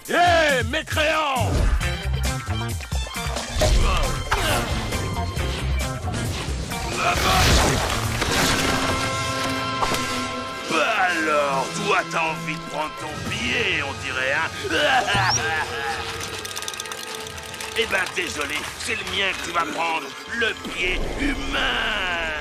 Hé, mécréants! Alors, toi, t'as envie de prendre ton billet, on dirait, hein? Eh ben, désolé, c'est le mien que tu vas prendre, le pied humain!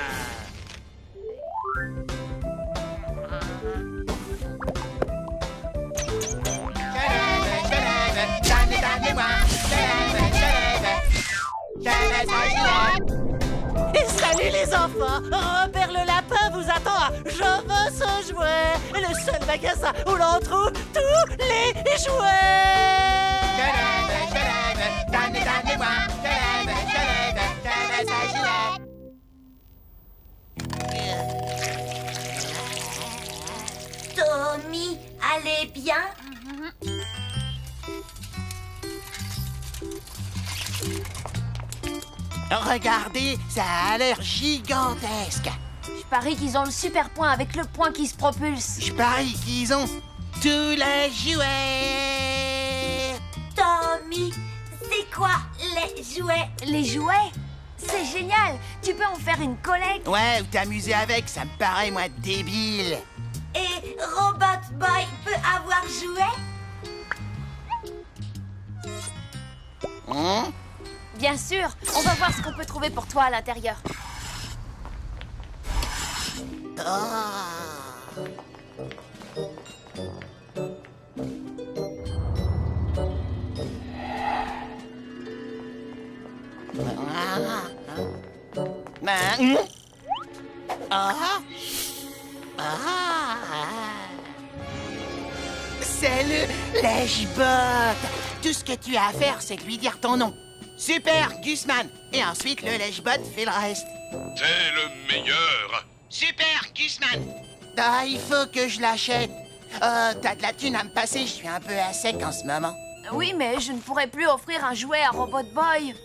Et salut les enfants! Robert le lapin vous attend à Je veux ce jouet! Le seul magasin où l'on trouve tous les jouets! Tommy, allez bien? Regardez, ça a l'air gigantesque! Je parie qu'ils ont le super point avec le point qui se propulse. Je parie qu'ils ont tous les jouets! Tommy, c'est quoi les jouets? Les jouets? C'est génial! Tu peux en faire une collecte. Ouais, ou t'amuser avec, ça me paraît, moi, débile! Et Robot Boy peut avoir jouet? Bien sûr, on va voir ce qu'on peut trouver pour toi à l'intérieur. C'est le lèche-botte! Tout ce que tu as à faire, c'est de lui dire ton nom. Super, Gusman! Et ensuite, le lèche-botte fait le reste. C'est le meilleur! Super, Gusman! Ah, il faut que je l'achète. T'as de la thune à me passer, je suis un peu à sec en ce moment. Oui, mais je ne pourrais plus offrir un jouet à Robot Boy.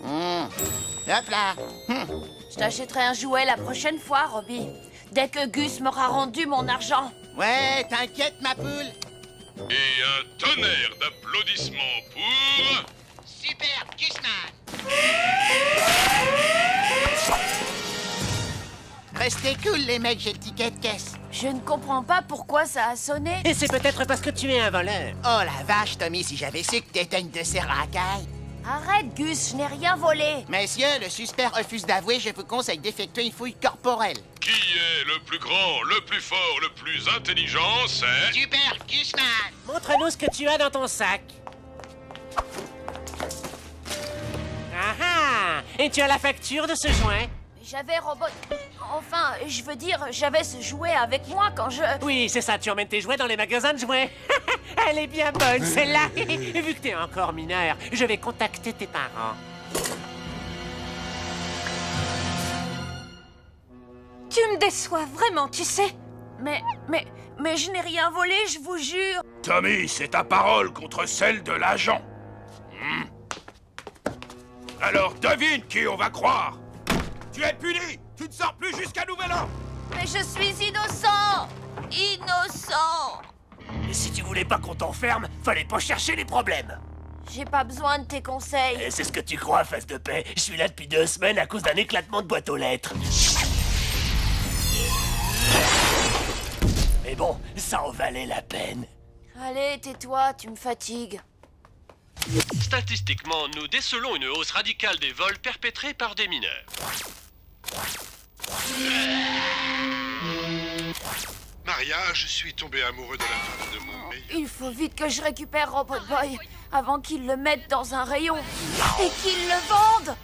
Hop là! Je t'achèterai un jouet la prochaine fois, Robbie. Dès que Gus m'aura rendu mon argent. Ouais, t'inquiète, ma poule. Et un tonnerre d'applaudissements pour... Super, Gusman! Restez cool, les mecs, j'ai le ticket de caisse. Je ne comprends pas pourquoi ça a sonné. Et c'est peut-être parce que tu es un voleur. Oh la vache, Tommy, si j'avais su que t'étais une de ces racailles. Arrête, Gus, je n'ai rien volé. Messieurs, le suspect refuse d'avouer, je vous conseille d'effectuer une fouille corporelle. Qui est le plus grand, le plus fort, le plus intelligent, c'est... Super, Gusman! Montre-nous ce que tu as dans ton sac. Ah ah! Et tu as la facture de ce joint? J'avais Robot... Enfin, je veux dire, j'avais ce jouet avec moi quand je... Oui, c'est ça, tu emmènes tes jouets dans les magasins de jouets. Elle est bien bonne, celle-là. Vu que t'es encore mineur, je vais contacter tes parents. Tu me déçois vraiment, tu sais. Mais je n'ai rien volé, je vous jure. Tommy, c'est ta parole contre celle de l'agent. Alors devine qui on va croire. Tu es puni. Tu ne sors plus jusqu'à nouvel ordre. Mais je suis innocent. Innocent. Et si tu voulais pas qu'on t'enferme, fallait pas chercher les problèmes. J'ai pas besoin de tes conseils. Et c'est ce que tu crois, face de paix. Je suis là depuis 2 semaines à cause d'un éclatement de boîte aux lettres. Mais bon, ça en valait la peine. Allez, tais-toi, tu me fatigues. Statistiquement, nous décelons une hausse radicale des vols perpétrés par des mineurs. Maria, je suis tombé amoureux de la femme de mon meilleur. Il faut vite que je récupère Robot Boy avant qu'il le mette dans un rayon et qu'il le vende.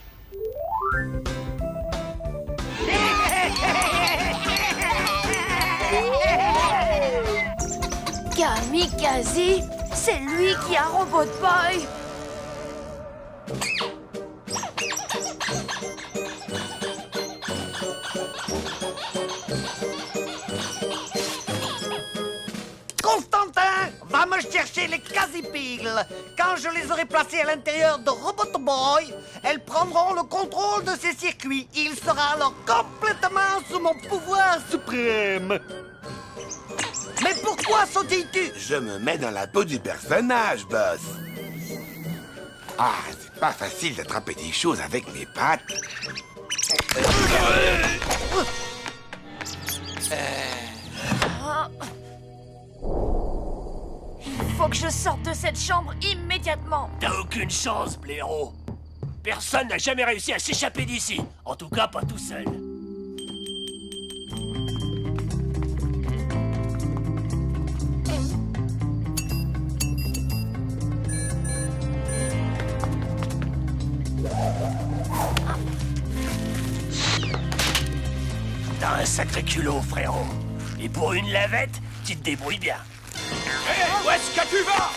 Kamikaze, c'est lui qui a Robot Boy. Constantin, va me chercher les casiers Vas-y, Pile. Quand je les aurai placées à l'intérieur de Robot Boy, elles prendront le contrôle de ces circuits. Il sera alors complètement sous mon pouvoir suprême. Mais pourquoi sautilles-tu? Je me mets dans la peau du personnage, boss. Ah, c'est pas facile d'attraper des choses avec mes pattes. Il faut que je sorte de cette chambre immédiatement. T'as aucune chance, blaireau. Personne n'a jamais réussi à s'échapper d'ici. En tout cas, pas tout seul. T'as un sacré culot, frérot. Et pour une lavette, tu te débrouilles bien. Hé, où est-ce que tu vas?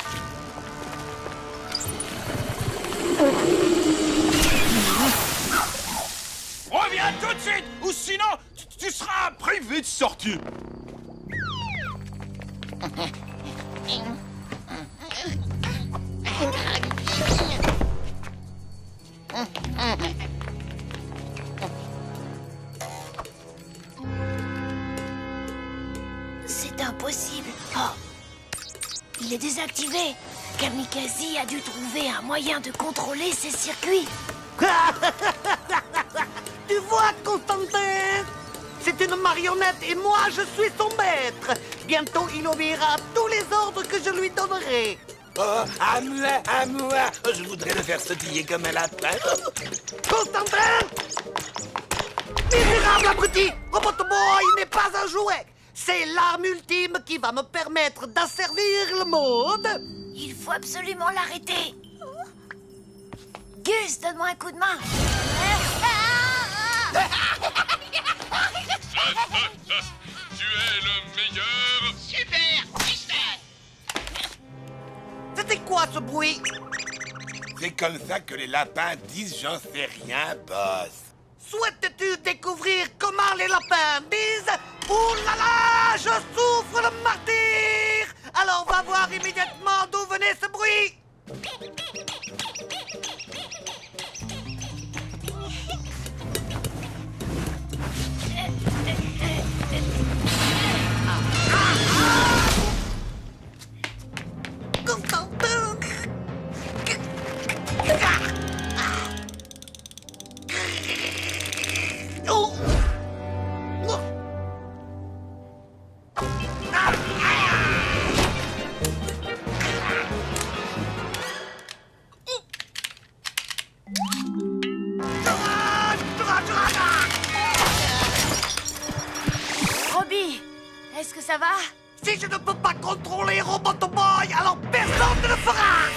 Reviens tout de suite, ou sinon, tu seras privé de sortie. C'est impossible. Oh. Il est désactivé. Kamikaze a dû trouver un moyen de contrôler ses circuits. Tu vois, Constantin? C'est une marionnette et moi, je suis son maître. Bientôt, il obéira à tous les ordres que je lui donnerai. Oh, à moi, je voudrais le faire sautiller comme un lapin. Constantin! Misérable abruti! Robot Boy n'est pas un jouet. C'est l'arme ultime qui va me permettre d'asservir le monde. Il faut absolument l'arrêter. Gus, donne-moi un coup de main. Tu es le meilleur. Super, Mister. C'était quoi ce bruit? C'est comme ça que les lapins disent j'en sais rien, boss. Souhaites-tu découvrir comment les lapins disent? Ouh là là, je souffre le martyr! Alors va voir immédiatement d'où venait ce bruit! Robbie, est-ce que ça va? Si je ne peux pas contrôler Robot Boy, alors personne ne le fera!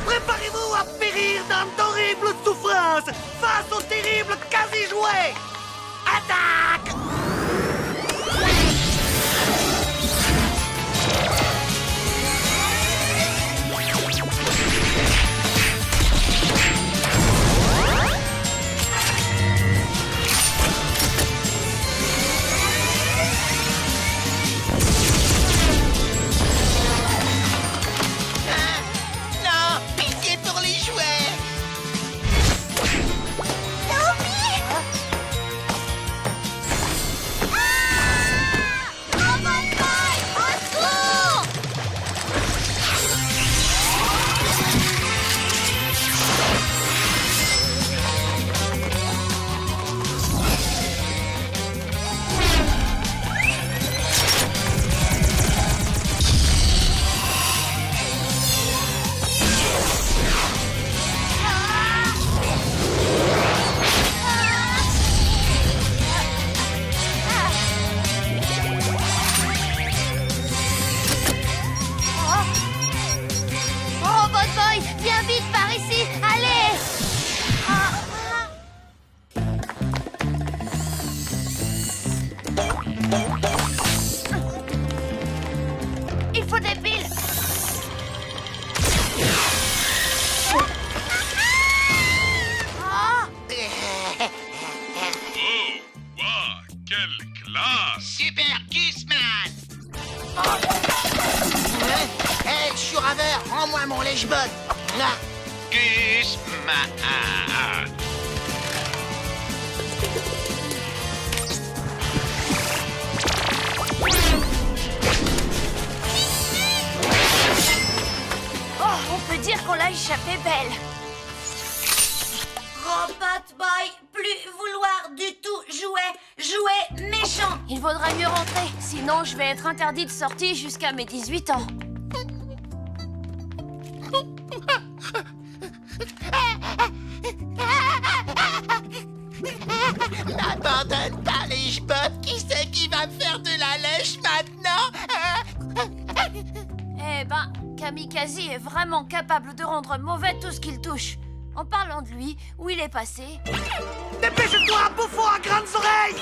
Préparez-vous à périr dans d'horribles souffrances face au terrible quasi-jouet! Attaque! Non, pitié pour les jouets. Lèche-Bot. Ah. Gusman. Oh, on peut dire qu'on l'a échappé belle. Robot Boy, plus vouloir du tout jouer méchant. Il vaudra mieux rentrer, sinon je vais être interdit de sortie jusqu'à mes 18 ans. N'abandonne pas Lèche-Bot. Qui c'est qui va me faire de la lèche maintenant? Eh ben, Kamikaze est vraiment capable de rendre mauvais tout ce qu'il touche. En parlant de lui, où il est passé? Dépêche-toi, bouffon à grandes oreilles!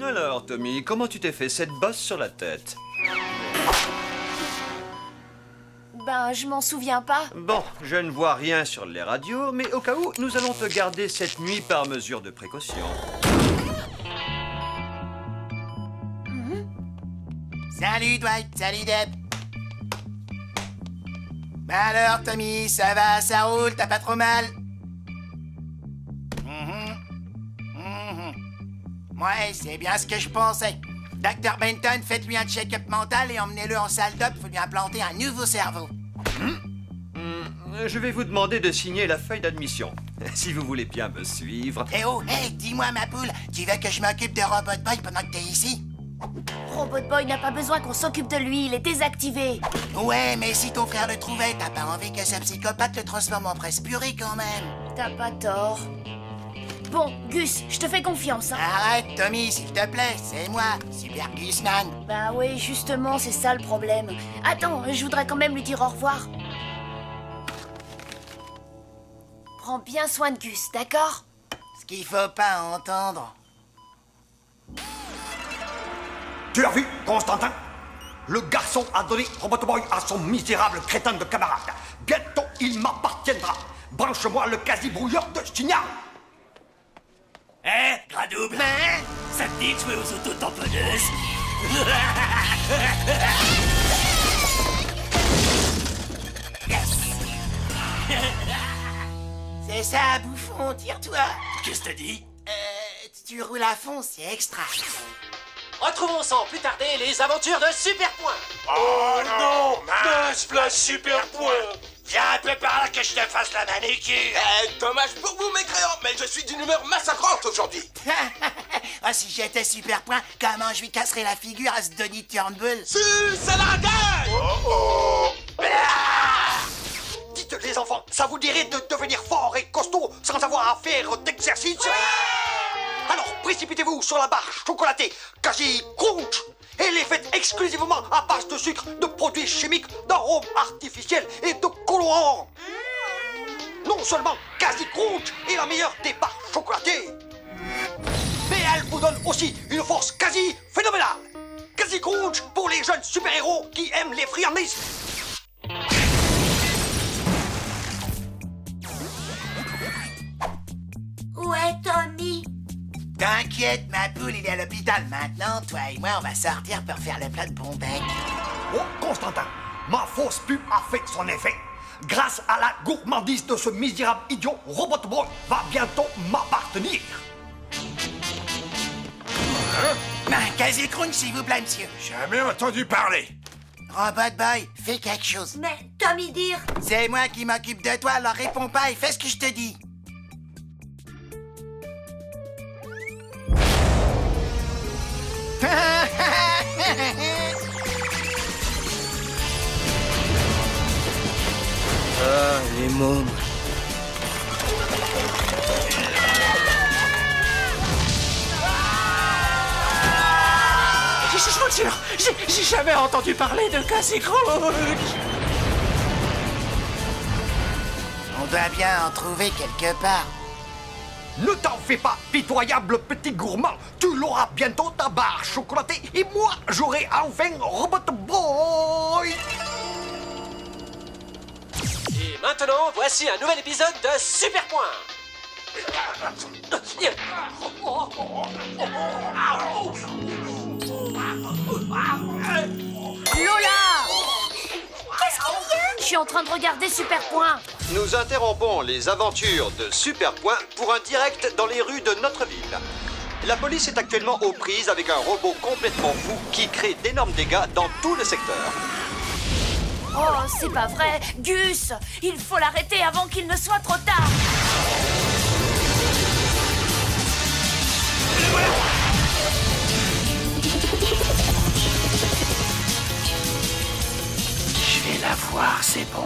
Alors, Tommy, comment tu t'es fait cette bosse sur la tête? Ben, je m'en souviens pas. Bon, je ne vois rien sur les radios, mais au cas où, nous allons te garder cette nuit par mesure de précaution. Salut Dwight, salut Deb. Bah alors Tommy, ça va, ça roule, t'as pas trop mal? Ouais, c'est bien ce que je pensais. Dr Benton, faites-lui un check-up mental et emmenez-le en salle d'op, faut lui implanter un nouveau cerveau. Je vais vous demander de signer la feuille d'admission, si vous voulez bien me suivre. Eh oh, hey, dis-moi ma poule, tu veux que je m'occupe de Robot Boy pendant que t'es ici? Robot Boy n'a pas besoin qu'on s'occupe de lui, il est désactivé. Ouais, mais si ton frère le trouvait, t'as pas envie que ce psychopathe le transforme en presse purée quand même. T'as pas tort. Bon, Gus, je te fais confiance, hein. Arrête, Tommy, s'il te plaît, c'est moi, Super Gusman. Bah oui, justement, c'est ça le problème. Attends, je voudrais quand même lui dire au revoir. Prends bien soin de Gus, d'accord? Ce qu'il faut pas entendre. Tu as vu, Constantin? Le garçon a donné Robot Boy à son misérable crétin de camarade. Bientôt, il m'appartiendra. Branche-moi le quasi-brouilleur de signal. Hein, Gradouble? Ça te dit de jouer aux auto-tamponneuses? C'est ça, bouffon, tire-toi. Qu'est-ce que t'as dit? Tu roules à fond, c'est extra. Retrouvons sans plus tarder les aventures de Super Point. Oh non, mince, place Super Point. Viens un peu par là que je te fasse la manicure. Dommage pour vous, mécréants, mais je suis d'une humeur massacrante aujourd'hui. Ah, si j'étais Super Point, comment je lui casserais la figure à ce Donny Turnbull? Si, c'est la gueule! Dites les enfants, ça vous dirait de devenir fort et costaud sans avoir à faire d'exercice? Alors précipitez-vous sur la barre chocolatée Quasi Crunch et les faites exclusivement à base de sucre, de produits chimiques, d'arômes artificiels et de colorants. Non seulement Quasi Crunch est la meilleure des barres chocolatées, mais elle vous donne aussi une force quasi phénoménale. Quasi Crunch pour les jeunes super-héros qui aiment les friandises. Où est Tommy? T'inquiète, ma poule, il est à l'hôpital. Maintenant, toi et moi, on va sortir pour faire le plat de bon bec. Oh, Constantin, ma fausse pub a fait son effet. Grâce à la gourmandise de ce misérable idiot, Robot Boy va bientôt m'appartenir. Quasi Crunch, s'il vous plaît, monsieur. Jamais entendu parler. Robot Boy, fais quelque chose. Mais Tommy dire... C'est moi qui m'occupe de toi, alors réponds pas et fais ce que je te dis. Ah, les mômes. Je vous jure, j'ai jamais entendu parler de Quasi Crunch. On doit bien en trouver quelque part. Ne t'en fais pas, pitoyable petit gourmand. Tu l'auras bientôt ta barre chocolatée et moi, j'aurai enfin Robot Boy. Et maintenant, voici un nouvel épisode de Super Point. Lola! Qu'est-ce qu'il y a? Je suis en train de regarder Super Point. Nous interrompons les aventures de Super Point pour un direct dans les rues de notre ville. La police est actuellement aux prises avec un robot complètement fou qui crée d'énormes dégâts dans tout le secteur. Oh, c'est pas vrai. Gus, il faut l'arrêter avant qu'il ne soit trop tard. Je vais la voir, c'est bon.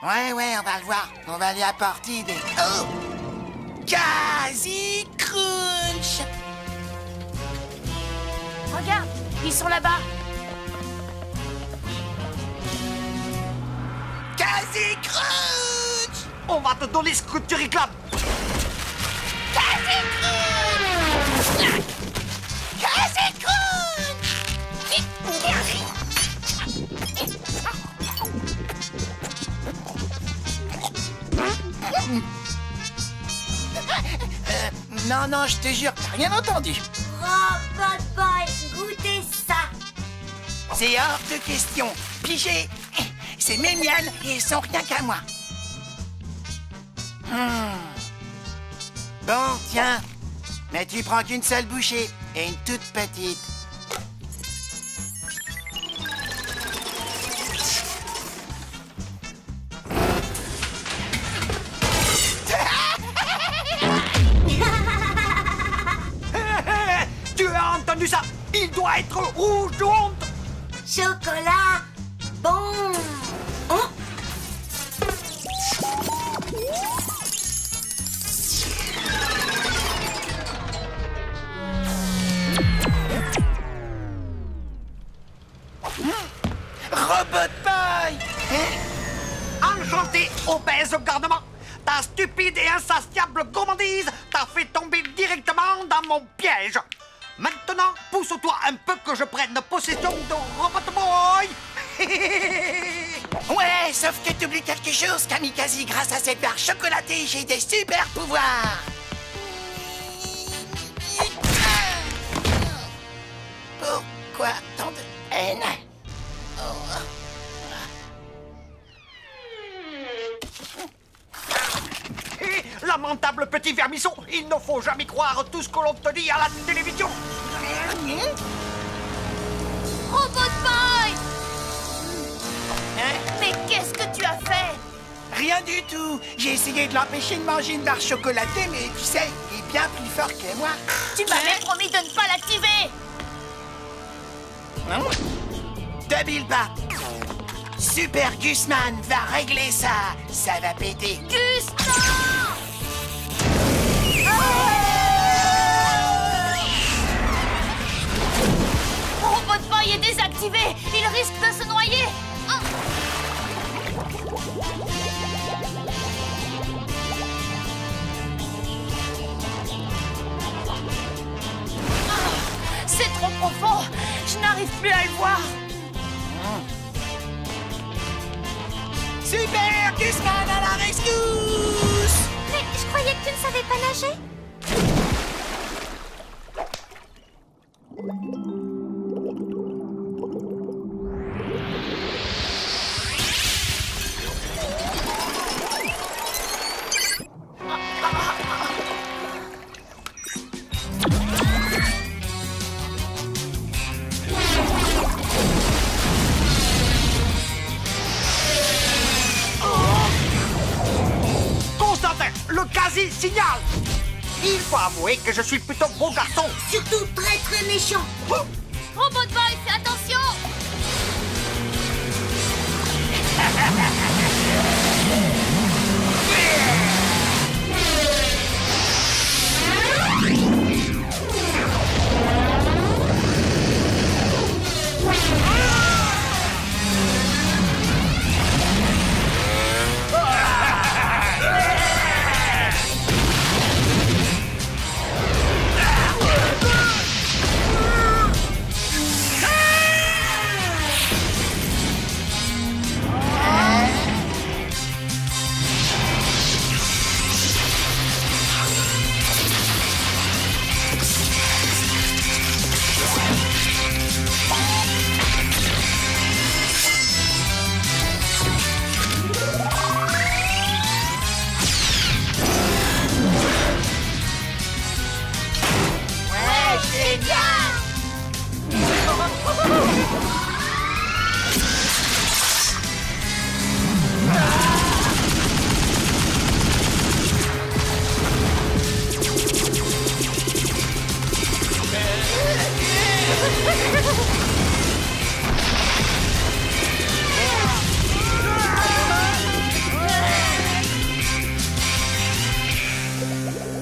Ouais, on va le voir. On va lui apporter des... Oh! Casey Crunch! Regarde, ils sont là-bas. Casey Crunch! On va te donner ce que tu réclames. Casey Crunch! Casey Crunch! Non, je te jure, t'as rien entendu. Robot Boy, goûtez ça. C'est hors de question. Pigé, c'est mes miennes et elles sont rien qu'à moi. Bon, tiens. Mais tu prends qu'une seule bouchée et une toute petite. Tu as entendu ça? Il doit être rouge de honte. Chocolat, bon. Oh. Robot Boy! Enchanté, obèse garnement. Ta stupide et insatiable gourmandise t'a fait tomber directement dans mon piège. Maintenant, pousse-toi un peu que je prenne possession de Robot Boy. Ouais, sauf que t'oublies quelque chose, Kamikaze. Grâce à cette barre chocolatée, j'ai des super pouvoirs. Pourquoi tant de haine? Lamentable petit vermisseau, il ne faut jamais croire tout ce que l'on te dit à la télévision. Robot Boy! Mais qu'est-ce que tu as fait? Rien du tout. J'ai essayé de l'empêcher de manger une barre chocolatée, mais tu sais, il est bien plus fort que moi. Tu m'avais promis de ne pas l'activer. Débile pas. Super Gusman va régler ça. Ça va péter. Gus, non! Robot Boy est désactivé. Il risque de se noyer. C'est trop profond. Je n'arrive plus à le voir. Super Gusman à la rescousse! Mais je croyais que tu ne savais pas nager. Il faut avouer que je suis plutôt bon garçon. Surtout très très méchant. Robot Boy, fais attention!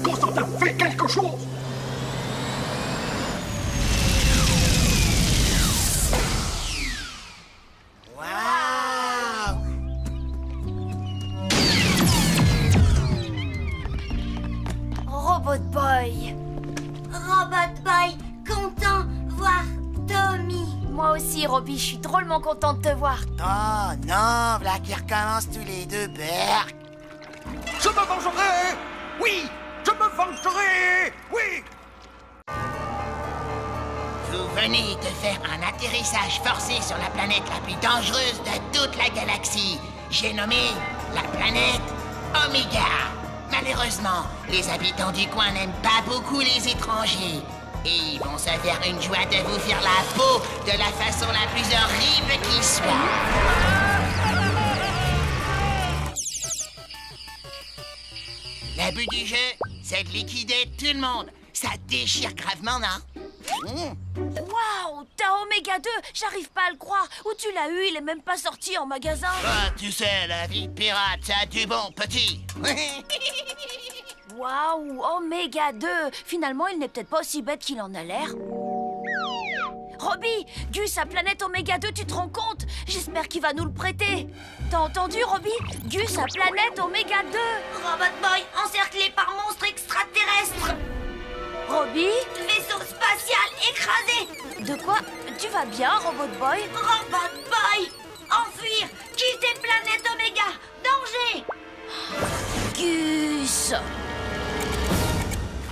Constantin, fais quelque chose! Robot Boy. Robot Boy, content voir Tommy. Moi aussi, Robbie, je suis drôlement contente de te voir. Oh non, voilà qui recommencent tous les deux, berk. Je me vengerai! Oui! Je me vengerai! Oui! Vous venez de faire un atterrissage forcé sur la planète la plus dangereuse de toute la galaxie. J'ai nommé la planète Omega. Malheureusement, les habitants du coin n'aiment pas beaucoup les étrangers. Et ils vont se faire une joie de vous faire la peau de la façon la plus horrible qui soit. Le but du jeu, c'est de liquider tout le monde. Ça déchire gravement, non? Waouh, t'as Omega 2, j'arrive pas à le croire. Où tu l'as eu? Il est même pas sorti en magasin. Ah, tu sais, la vie de pirate, ça a du bon, petit. Waouh, Omega 2. Finalement, il n'est peut-être pas aussi bête qu'il en a l'air. Robbie, Gus a planète Omega 2, tu te rends compte? J'espère qu'il va nous le prêter. T'as entendu, Robbie? Gus a planète Omega 2. Robot Boy encerclé par monstres extraterrestres. Robbie? Vaisseau spatial écrasé. De quoi? Tu vas bien, Robot Boy? Robot Boy, enfuir, quitter planète Omega, danger. Gus!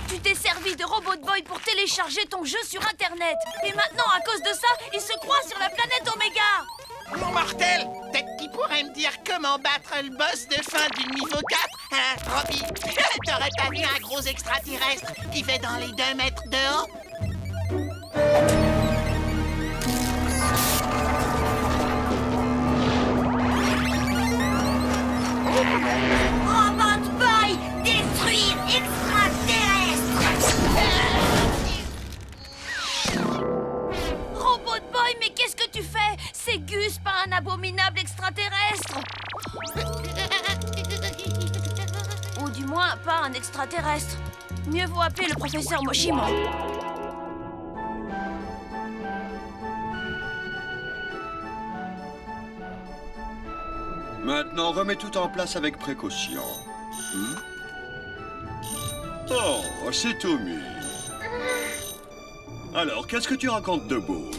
Tu t'es servi de Robot Boy pour télécharger ton jeu sur Internet. Et maintenant, à cause de ça, il se croit sur la planète Omega. Mon mortel, peut-être qu'il pourrait me dire comment battre le boss de fin du niveau 4, hein, Robbie? T'aurais pas vu un gros extraterrestre qui fait dans les 2 mètres de haut? Robot Boy, détruire extraterrestre. Robot Boy, mais qu'est-ce que tu fais? C'est Gus, pas un abominable extraterrestre. Ou du moins, pas un extraterrestre. Mieux vaut appeler le professeur Moshimo. Maintenant, remets tout en place avec précaution. Oh, c'est Tommy. Alors, qu'est-ce que tu racontes de beau?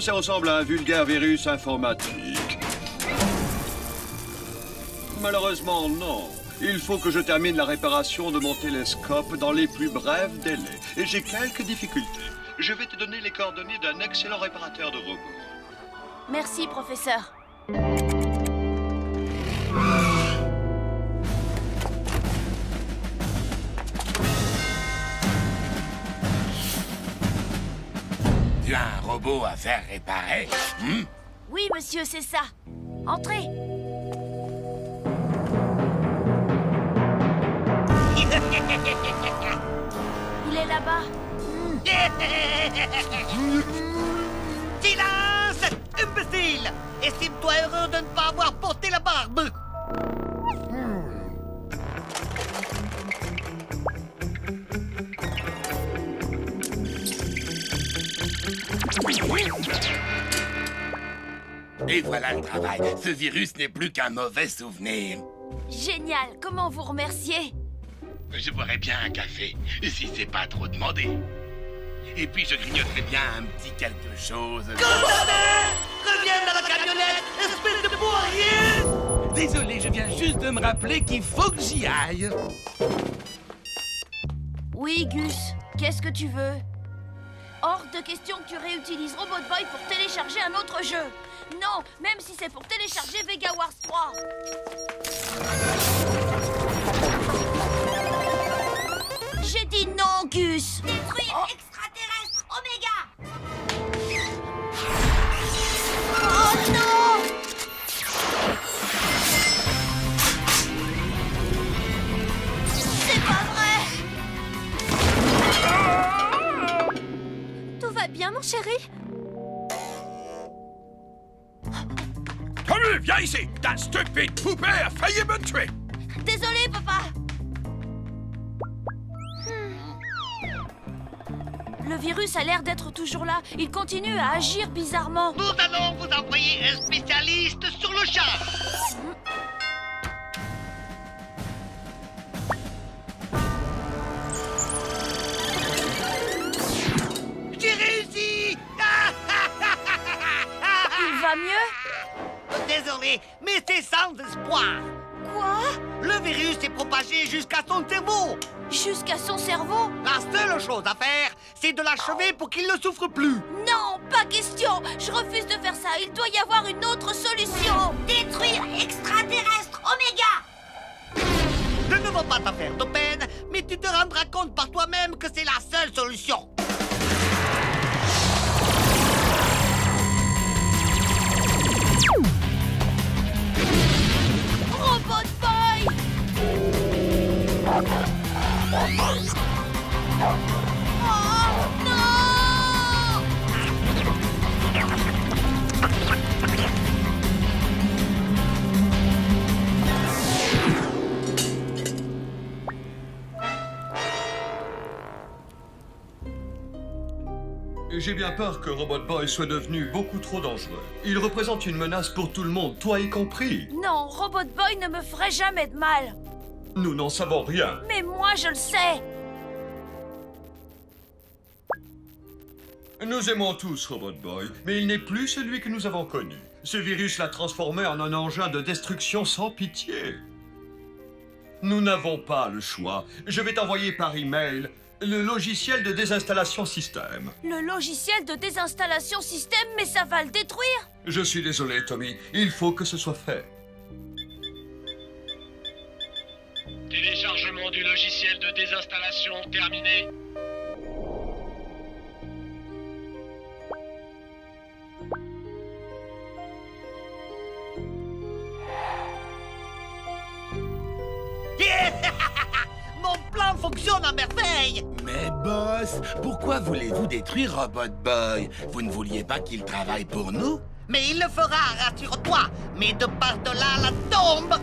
Ça ressemble à un vulgaire virus informatique. Malheureusement, non. Il faut que je termine la réparation de mon télescope dans les plus brefs délais. Et j'ai quelques difficultés. Je vais te donner les coordonnées d'un excellent réparateur de robots. Merci, professeur. Tu as un robot à faire réparer? Oui, monsieur, c'est ça. Entrez. est là-bas. Silence, imbécile! Estime-toi heureux de ne pas avoir porté la barbe! Et voilà le travail. Ce virus n'est plus qu'un mauvais souvenir. Génial, comment vous remercier? Je boirais bien un café, si c'est pas trop demandé. Et puis je grignoterais bien un petit quelque chose. Condamné! Reviens dans la camionnette, espèce de pourrier! Désolé, je viens juste de me rappeler qu'il faut que j'y aille. Oui, Gus, qu'est-ce que tu veux? Hors de question que tu réutilises Robot Boy pour télécharger un autre jeu. Non, même si c'est pour télécharger Vega Wars 3. J'ai dit non, Gus. Détruire extraterrestre Oméga! Oh non! C'est pas vrai! Tout va bien, mon chéri? Tommy, viens ici! That stupid poupée a failli me tuer! Désolé, papa. Le virus a l'air d'être toujours là. Il continue à agir bizarrement. Nous allons vous envoyer un spécialiste sur le champ. J'ai réussi! Il va mieux? Désolé, mais c'est sans espoir. Quoi? Le virus est propagé jusqu'à son cerveau. Jusqu'à son cerveau? La seule chose à faire, c'est de l'achever pour qu'il ne souffre plus. Non, pas question. Je refuse de faire ça. Il doit y avoir une autre solution. Détruire extraterrestre Oméga! Je ne veux pas t'en faire de peine, mais tu te rendras compte par toi-même que c'est la seule solution. Robot Boy! Oh non! J'ai bien peur que Robot Boy soit devenu beaucoup trop dangereux. Il représente une menace pour tout le monde, toi y compris. Non, Robot Boy ne me ferait jamais de mal. Nous n'en savons rien. Mais moi, je le sais. Nous aimons tous Robot Boy, mais il n'est plus celui que nous avons connu. Ce virus l'a transformé en un engin de destruction sans pitié. Nous n'avons pas le choix. Je vais t'envoyer par email le logiciel de désinstallation système. Le logiciel de désinstallation système, mais ça va le détruire. Je suis désolé, Tommy. Il faut que ce soit fait. Téléchargement du logiciel de désinstallation terminé. Mon plan fonctionne à merveille. Mais boss, pourquoi voulez-vous détruire Robot Boy? Vous ne vouliez pas qu'il travaille pour nous? Mais il le fera, rassure-toi. Mais de par-delà la tombe.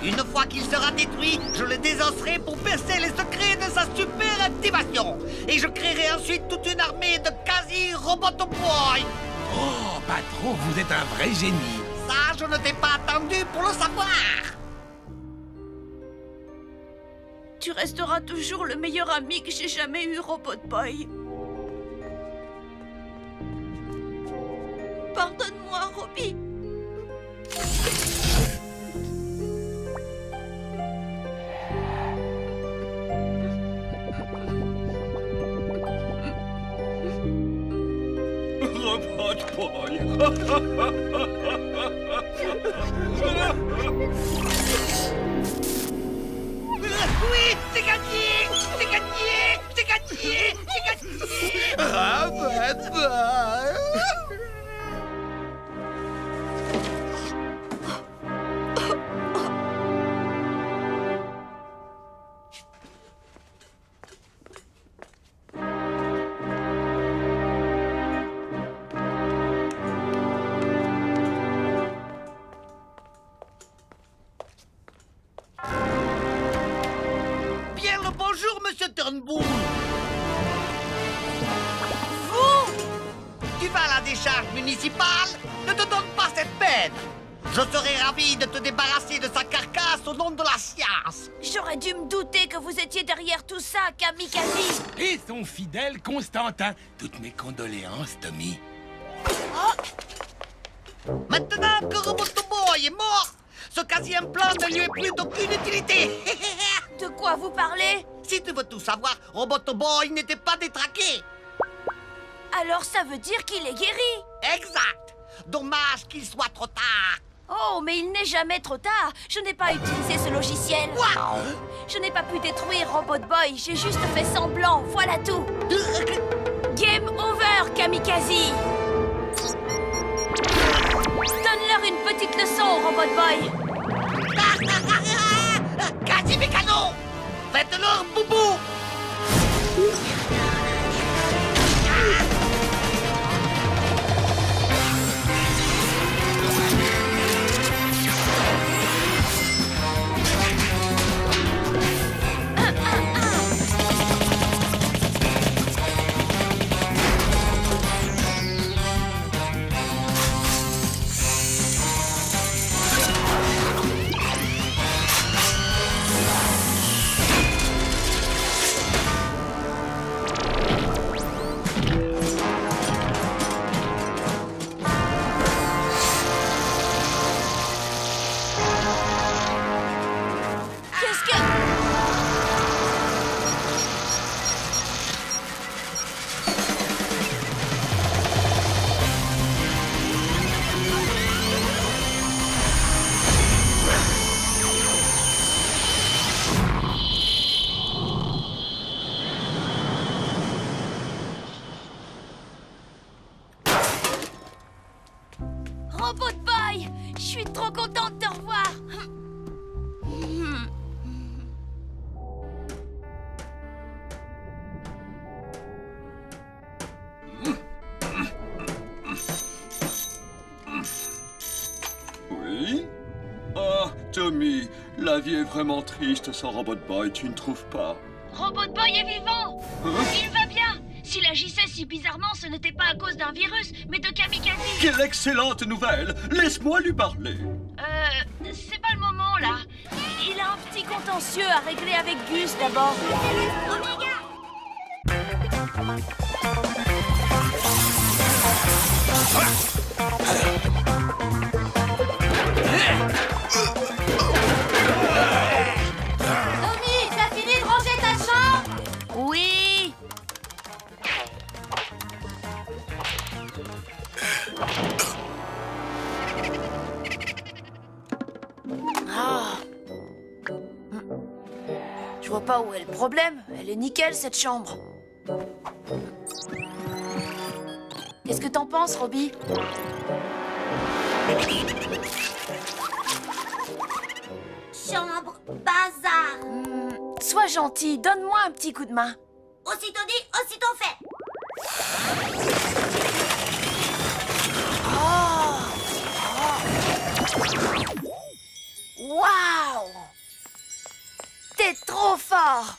Une fois qu'il sera détruit, je le désosserai pour percer les secrets de sa super activation. Et je créerai ensuite toute une armée de quasi-Robot Boy. Oh, patron, vous êtes un vrai génie. Ça, je ne t'ai pas attendu pour le savoir. Tu resteras toujours le meilleur ami que j'ai jamais eu, Robot Boy. Pardonne-moi, Robbie. Robot Boy. Oui, c'est gagné! C'est gagné! C'est gagné! C'est gagné! Robot Boy. une boule. Vous? Tu vas à la décharge municipale? Ne te donne pas cette peine. Je serais ravi de te débarrasser de sa carcasse au nom de la science. J'aurais dû me douter que vous étiez derrière tout ça, Kamikaze. Et son fidèle Constantin. Toutes mes condoléances, Tommy. Maintenant que Robotoboy est mort, ce quasi-implant ne lui est plus d'aucune utilité. De quoi vous parlez? Si tu veux tout savoir, Robotoboy n'était pas détraqué. Alors ça veut dire qu'il est guéri? Exact. Dommage qu'il soit trop tard. Oh, mais il n'est jamais trop tard. Je n'ai pas utilisé ce logiciel. Quoi? Je n'ai pas pu détruire Robot Boy. J'ai juste fait semblant. Voilà tout. Game over, Kamikaze. Donne-leur une petite leçon, Robot Boy. Quasi mécano. Faites-leur boubou. Robot Boy, je suis trop contente de te revoir. Oui? Ah, Tommy, la vie est vraiment triste sans Robot Boy, tu ne trouves pas? Robot Boy est vivant. Hein? Il va bien. S'il agissait si bizarrement, ce n'était pas à cause d'un virus, mais de Kamikaze. Quelle excellente nouvelle! Laisse-moi lui parler. C'est pas le moment, là. Il a un petit contentieux à régler avec Gus, d'abord. Tommy, t'as fini de ranger ta chambre? Oui. Je vois pas où est le problème. Elle est nickel, cette chambre. Qu'est-ce que t'en penses, Robbie? Chambre, bazar. Sois gentil, donne-moi un petit coup de main. Aussitôt dit, aussitôt fait. Waouh! T'es trop fort!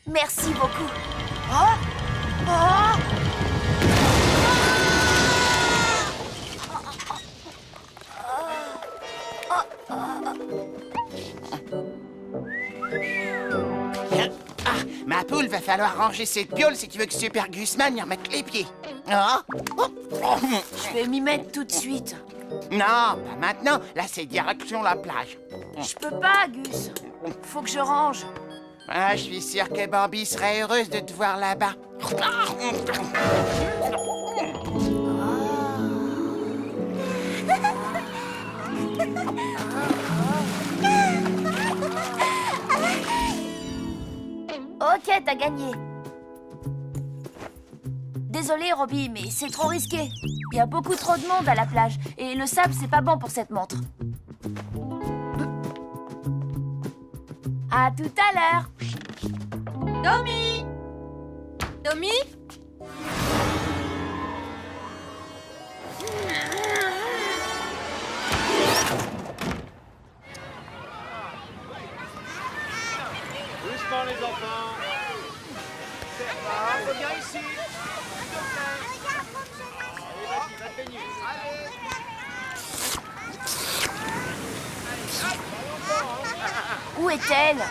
Merci beaucoup. Oh! Oh! Ah, ma poule, va falloir ranger cette piole si tu veux que Super Gusman y remette les pieds. Ah. Je vais m'y mettre tout de suite. Non, pas maintenant. Là, c'est direction la plage. Je peux pas, Gus. Faut que je range. Ah, je suis sûr que Bambi serait heureuse de te voir là-bas. Ok, t'as gagné. Désolé, Robbie, mais c'est trop risqué. Il y a beaucoup trop de monde à la plage, et le sable, c'est pas bon pour cette montre. À tout à l'heure. Tommy! Tommy? Doucement, les enfants. Reviens ici, s'il te plaît. Allez, vas-y, va te baigner. Allez. Où est-elle?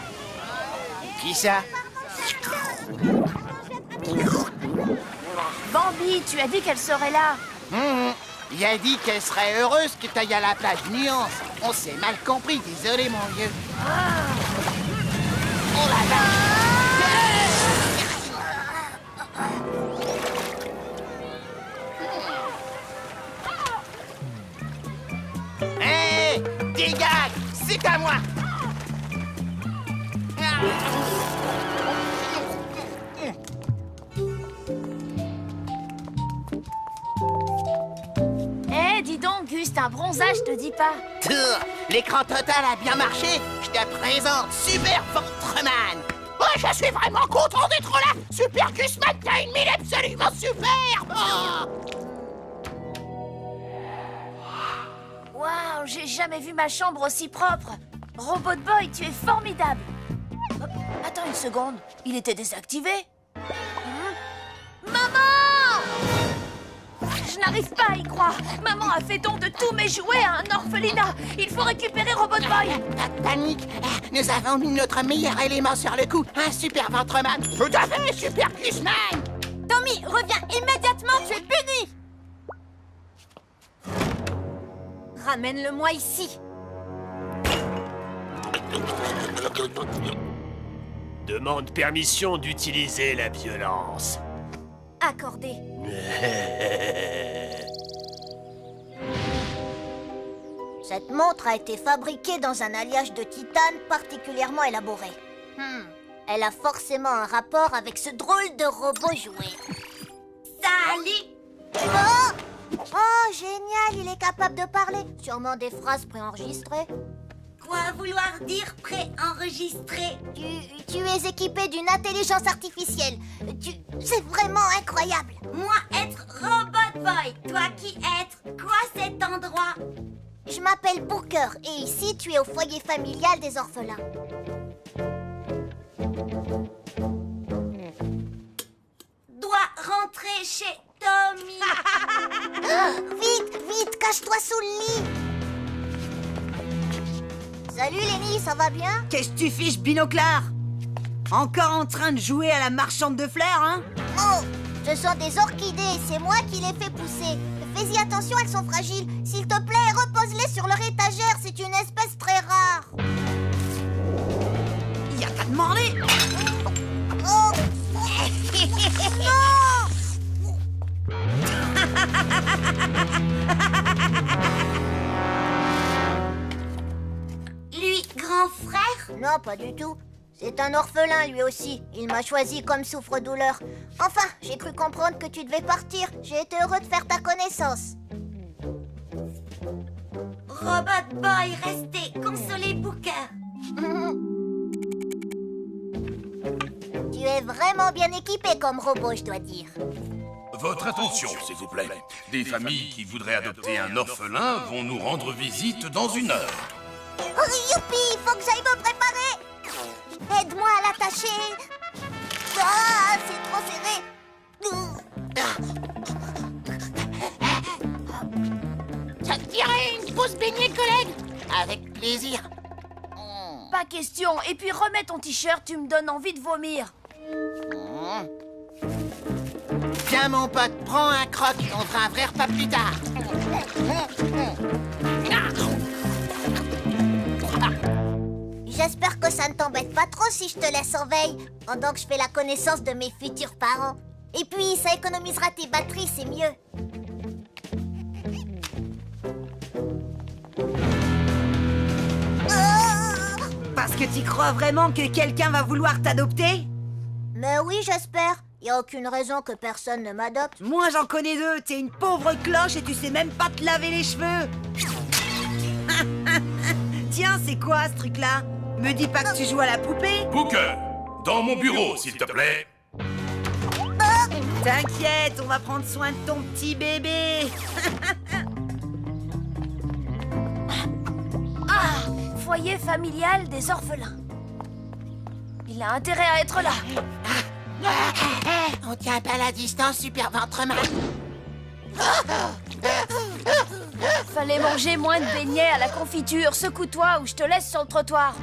Qui ça? Bambi, tu as dit qu'elle serait là. Il a dit qu'elle serait heureuse que t'ailles à la plage. Nuance. On s'est mal compris, désolé mon vieux. Oh là là! Hé! Dégage! C'est à moi! Eh, dis donc, Gus, un bronzage, je te dis pas. L'écran total a bien marché. Je te présente Super Ventreman. Oh, je suis vraiment content d'être là. Super Gusman, t'as une mine absolument superbe. Waouh, j'ai jamais vu ma chambre aussi propre. Robot Boy, tu es formidable. Hop, attends une seconde, il était désactivé. Maman! Je n'arrive pas à y croire. Maman a fait don de tous mes jouets à un orphelinat. Il faut récupérer Robot Boy. Pas de panique. Nous avons mis notre meilleur élément sur le coup. Un Super Ventreman. Tout à fait, Super Gusman. Tommy, reviens immédiatement, tu es puni. Ramène-le-moi ici. Demande permission d'utiliser la violence. Accordé. Cette montre a été fabriquée dans un alliage de titane particulièrement élaboré. Elle a forcément un rapport avec ce drôle de robot jouet. Salut! Oh, génial, il est capable de parler. Sûrement des phrases préenregistrées. Quoi vouloir dire préenregistré? Tu es équipé d'une intelligence artificielle. C'est vraiment incroyable. Moi être Robot Boy, toi qui être quoi cet endroit? Je m'appelle Booker et ici tu es au foyer familial des orphelins. Dois rentrer chez Tommy. Vite, vite, cache-toi sous le lit. Salut Lenny, ça va bien? Qu'est-ce que tu fiches, binoclard? Encore en train de jouer à la marchande de fleurs, hein? Oh, ce sont des orchidées, c'est moi qui les fais pousser. Fais-y attention, elles sont fragiles. S'il te plaît, repose-les sur leur étagère, c'est une espèce très rare. Y a qu'à demander. Oh. Non. Lui, grand frère? Non, pas du tout. C'est un orphelin, lui aussi. Il m'a choisi comme souffre-douleur. Enfin, j'ai cru comprendre que tu devais partir. J'ai été heureux de faire ta connaissance. Robot Boy, restez. Consolez Booker. Tu es vraiment bien équipé comme robot, je dois dire. Votre attention, s'il vous plaît. Des familles qui voudraient adopter un orphelin vont nous rendre visite dans 1 heure. Oh, youpi, il faut que j'aille me préparer. Aide-moi à l'attacher. Ah, c'est trop serré. Ça te dirait une grosse baignée, collègue? Avec plaisir. Pas question. Et puis remets ton t-shirt, tu me donnes envie de vomir. Tiens, mon pote, prends un croc. On fera un vrai repas plus tard. J'espère que ça ne t'embête pas trop si je te laisse en veille, pendant que je fais la connaissance de mes futurs parents. Et puis, ça économisera tes batteries, c'est mieux. Parce que tu crois vraiment que quelqu'un va vouloir t'adopter? Mais oui, j'espère. Y a aucune raison que personne ne m'adopte. Moi, j'en connais 2. T'es une pauvre cloche et tu sais même pas te laver les cheveux. Tiens, c'est quoi ce truc-là? Me dis pas que tu joues à la poupée? Booker, dans mon bureau, s'il te plaît. T'inquiète, on va prendre soin de ton petit bébé. Ah, foyer familial des orphelins. Il a intérêt à être là. On tient pas la distance, Super Ventreman. Fallait manger moins de beignets à la confiture. Secoue-toi ou je te laisse sur le trottoir.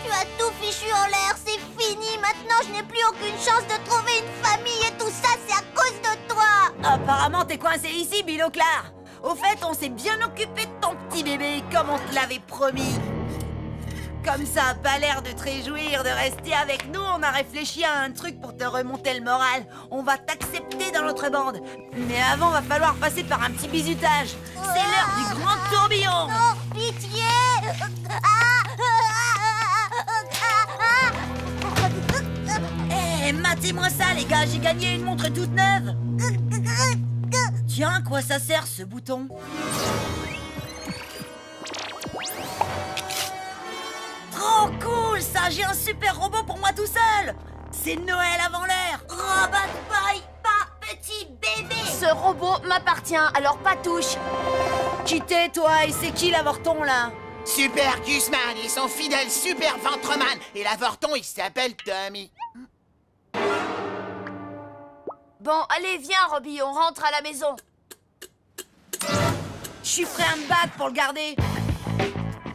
Tu as tout fichu en l'air, c'est fini. Maintenant, je n'ai plus aucune chance de trouver une famille et tout ça, c'est à cause de toi. Apparemment, t'es coincé ici, Biloclar. Au fait, on s'est bien occupé de ton petit bébé, comme on te l'avait promis. Comme ça a pas l'air de te réjouir de rester avec nous, on a réfléchi à un truc pour te remonter le moral. On va t'accepter dans notre bande. Mais avant, va falloir passer par un petit bisutage. C'est l'heure du grand tourbillon. Non, pitié. Eh, matez-moi ça, les gars, j'ai gagné une montre toute neuve. Tiens, à quoi ça sert, ce bouton? Trop cool, ça! J'ai un super robot pour moi tout seul! C'est Noël avant l'heure! Robot Boy, pas petit bébé! Ce robot m'appartient, alors pas touche! Qui t'es, toi? Et c'est qui l'avorton, là? Super Gusman et son fidèle Super Ventreman. Et l'avorton, il s'appelle Tommy. Bon, allez, viens, Robbie, on rentre à la maison. Je suis prêt à me battre pour le garder.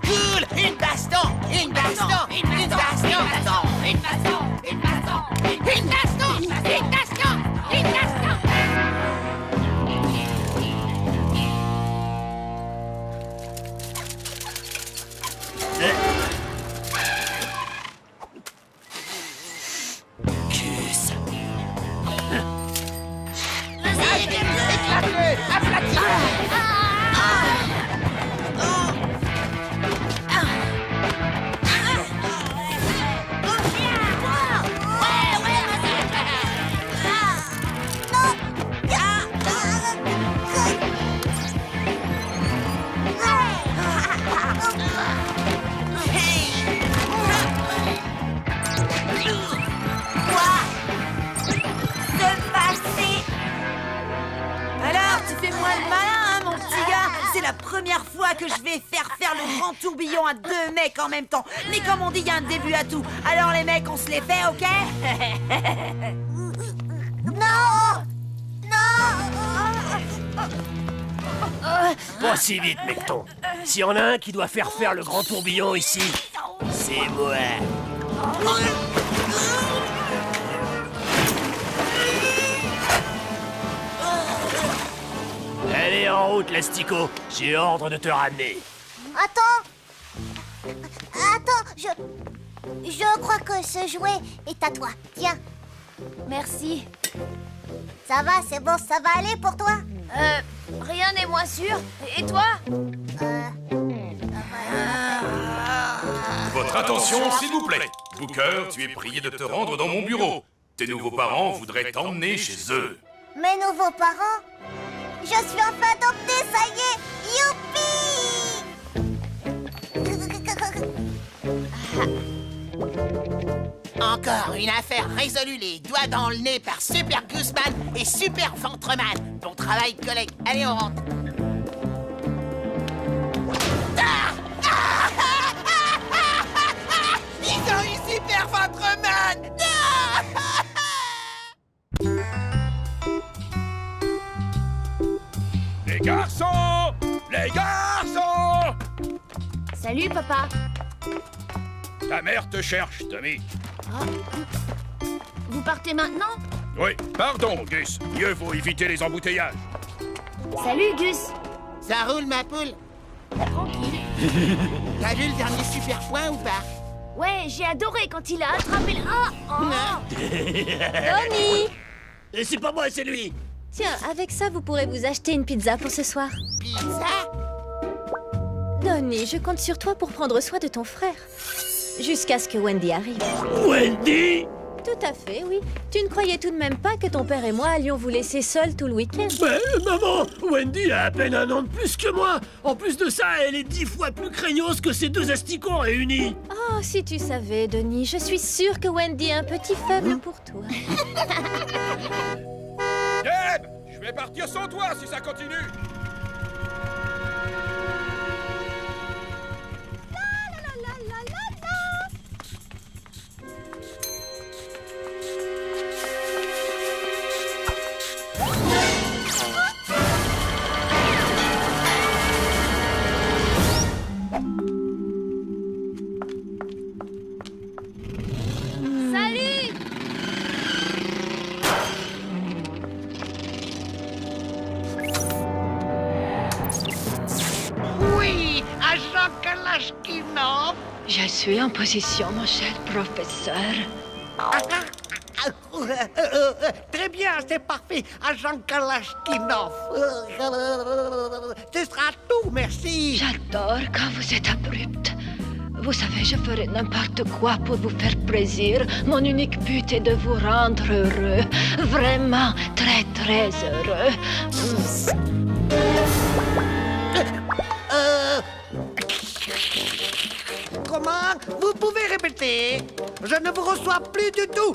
Cool! Une baston! Une baston! Une baston! Une baston! Une baston! Une baston! Une baston! Une baston! Une baston! Gus. Vas-y, éclate-le! Aplatis-le! La première fois que je vais faire le grand tourbillon à 2 mecs en même temps. Mais comme on dit, il y a un début à tout. Alors les mecs, on se les fait, ok? Non! Pas si vite, mecton. S'il y en a un qui doit faire le grand tourbillon ici, c'est moi. Allez, en route, l'Astico. J'ai ordre de te ramener. Attends, je crois que ce jouet est à toi. Tiens. Merci. Ça va, c'est bon, ça va aller pour toi? Rien n'est moins sûr. Et toi? Votre attention, s'il vous plaît. Booker, tu es prié de te rendre dans mon bureau. Tes nouveaux parents voudraient t'emmener chez eux. Mes nouveaux parents? Je suis enfin adoptée, ça y est! Youpi! Encore une affaire résolue les doigts dans le nez par Super Gusman et Super Ventreman. Bon travail, collègue. Allez, on rentre. Ils ont eu Super Ventreman! Les garçons! Les garçons! Salut, papa. Ta mère te cherche, Tommy. Vous partez maintenant? Oui, pardon, Gus. Mieux vaut éviter les embouteillages. Salut, Gus. Ça roule, ma poule? Tranquille. T'as vu le dernier super point ou pas? Ouais, j'ai adoré quand il a attrapé le... Donnie! C'est pas moi, c'est lui. Tiens, avec ça, vous pourrez vous acheter une pizza pour ce soir. Pizza? Donnie, je compte sur toi pour prendre soin de ton frère. Jusqu'à ce que Wendy arrive. Wendy? Tout à fait, oui. Tu ne croyais tout de même pas que ton père et moi allions vous laisser seuls tout le week-end? Mais maman, Wendy a à peine 1 an de plus que moi. En plus de ça, elle est 10 fois plus craignos que ces 2 asticots réunis. Oh, si tu savais, Donnie, je suis sûre que Wendy a un petit faible pour toi. Deb, je vais partir sans toi si ça continue. Kalachnikov. Je suis en position, mon cher professeur. Très bien, c'est parfait, agent Kalachnikov. Ce sera tout, merci. J'adore quand vous êtes abrupt. Vous savez, je ferai n'importe quoi pour vous faire plaisir. Mon unique but est de vous rendre heureux. Vraiment très, très heureux. Comment? Vous pouvez répéter? Je ne vous reçois plus du tout.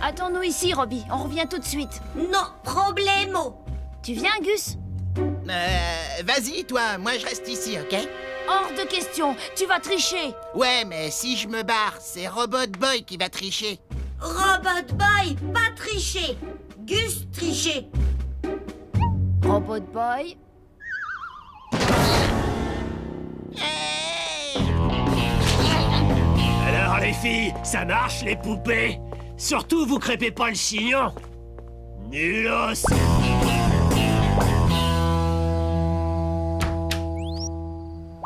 Attends-nous ici, Robbie. On revient tout de suite. Non, problemo. Tu viens, Gus? Vas-y, toi, moi je reste ici, ok? Hors de question. Tu vas tricher. Ouais, mais si je me barre, c'est Robot Boy qui va tricher. Robot Boy, pas tricher. Gus tricher. Robot Boy. Alors les filles, ça marche les poupées? Surtout vous crêpez pas le chignon. Nulos.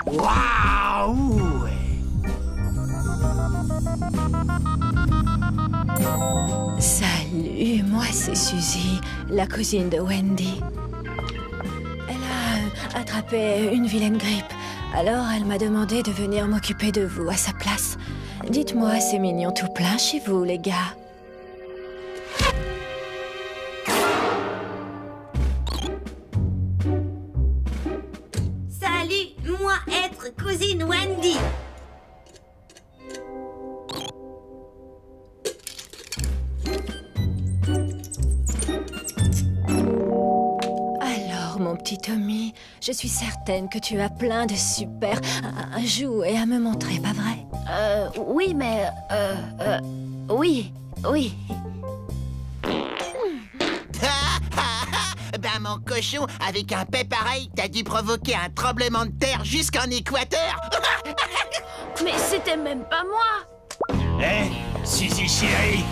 Waouh! Salut, moi c'est Suzy, la cousine de Wendy. Elle a attrapé une vilaine grippe, alors elle m'a demandé de venir m'occuper de vous à sa place. Dites-moi, c'est mignon tout plein chez vous, les gars. Salut, moi être cousine Wendy. Alors, mon petit Tommy, je suis certaine que tu as plein de super jouets à me montrer, pas vrai? Oui, mais... oui. Ben mon cochon, avec un paix pareil, t'as dû provoquer un tremblement de terre jusqu'en Équateur. Mais c'était même pas moi. Suzy chérie,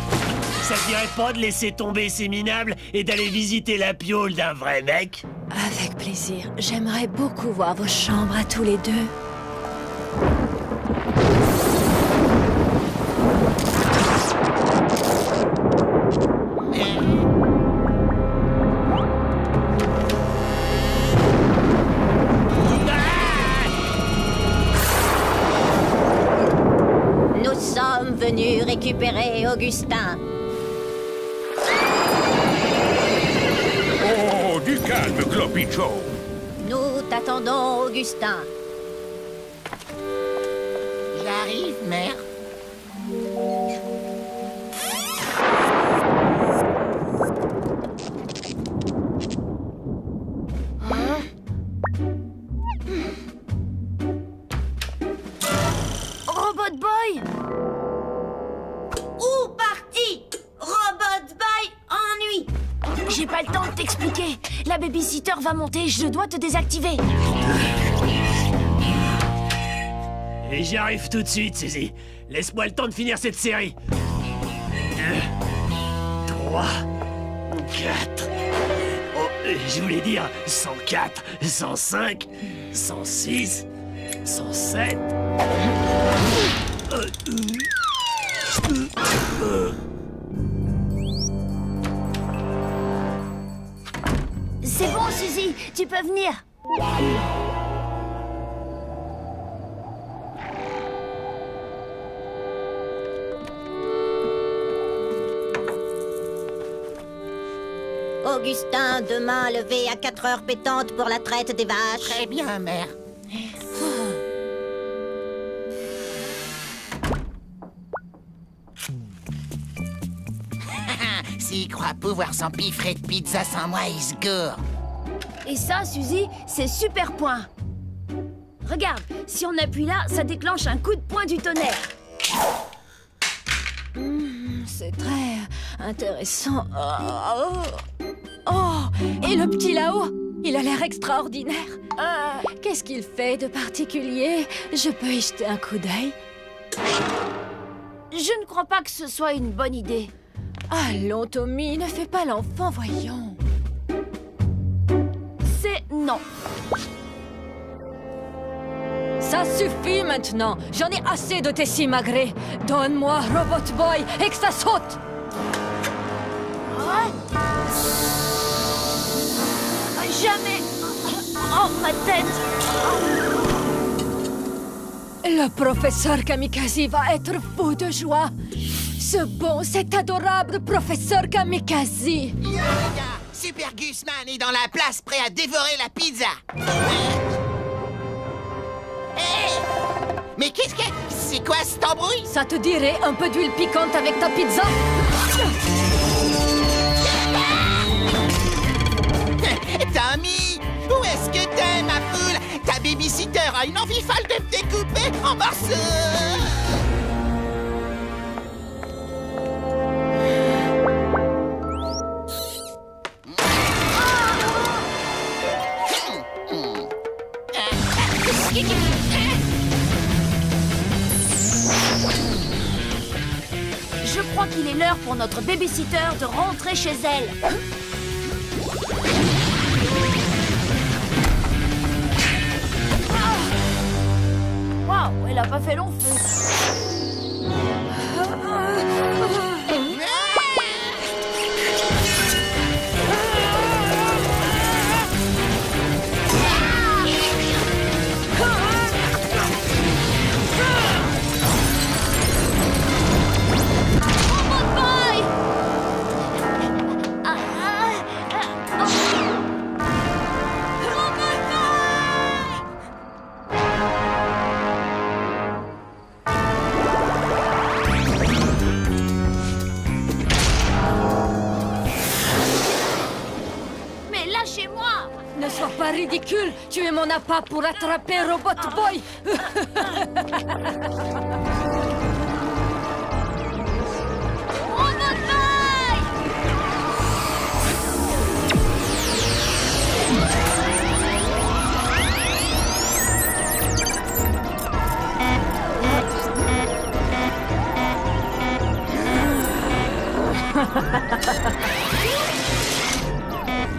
ça te dirait pas de laisser tomber ces minables et d'aller visiter la piole d'un vrai mec? Avec plaisir. J'aimerais beaucoup voir vos chambres à tous les deux. Nous sommes venus récupérer Augustin. Oh, du calme, Clopicho. Nous t'attendons, Augustin. J'arrive, mère. Robot Boy! Où parti? Robot Boy ennui. J'ai pas le temps de t'expliquer. La babysitter va monter, je dois te désactiver. Et j'y arrive tout de suite, Suzy. Laisse-moi le temps de finir cette série. 2, 3, 4... Oh, je voulais dire 104, 105, 106, 107... C'est bon, Suzy, tu peux venir. Augustin, demain levé à 4 heures pétantes pour la traite des vaches. Très bien, mère. S'il croit pouvoir s'empiffrer de pizza sans moi, il se gourre. Et ça, Suzy, c'est super point. Regarde, si on appuie là, ça déclenche un coup de poing du tonnerre. C'est très intéressant. Oh, et le petit là-haut, il a l'air extraordinaire. Qu'est-ce qu'il fait de particulier? Je peux y jeter un coup d'œil? Je ne crois pas que ce soit une bonne idée. Allons, Tommy, ne fais pas l'enfant, voyons. maintenant. Ça suffit maintenant. J'en ai assez de tes simagrées. Donne-moi Robot Boy et que ça saute. Jamais. Oh, ma tête. Le professeur Kamikaze va être fou de joie. Ce bon, cet adorable professeur Kamikaze. Super Gusman est dans la place, prêt à dévorer la pizza. Mais qu'est-ce que... C'est quoi cette embrouille? Ça te dirait un peu d'huile piquante avec ta pizza? Tommy, où est-ce que t'es, ma poule? Ta babysitter a une envie folle de me découper en morceaux. Je crois qu'il est l'heure pour notre babysitter de rentrer chez elle. Waouh, elle a pas fait long feu. Ne sois pas ridicule. Tu es mon appât pour attraper Robot Boy.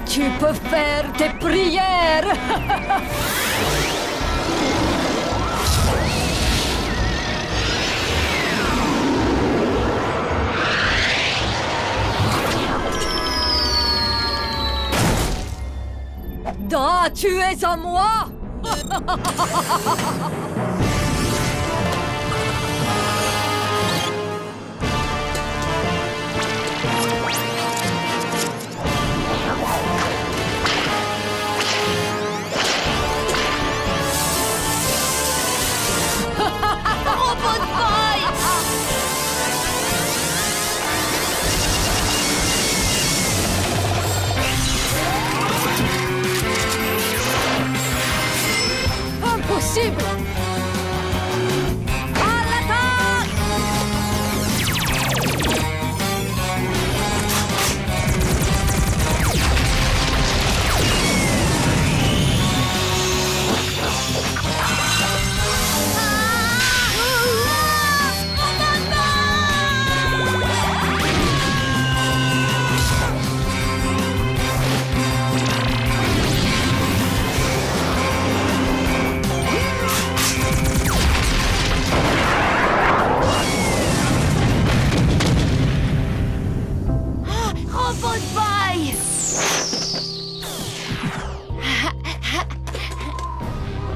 Tu peux faire tes prières. Da, tu es à moi. Robot Boy! Impossible! À l'attaque! Robot Boy!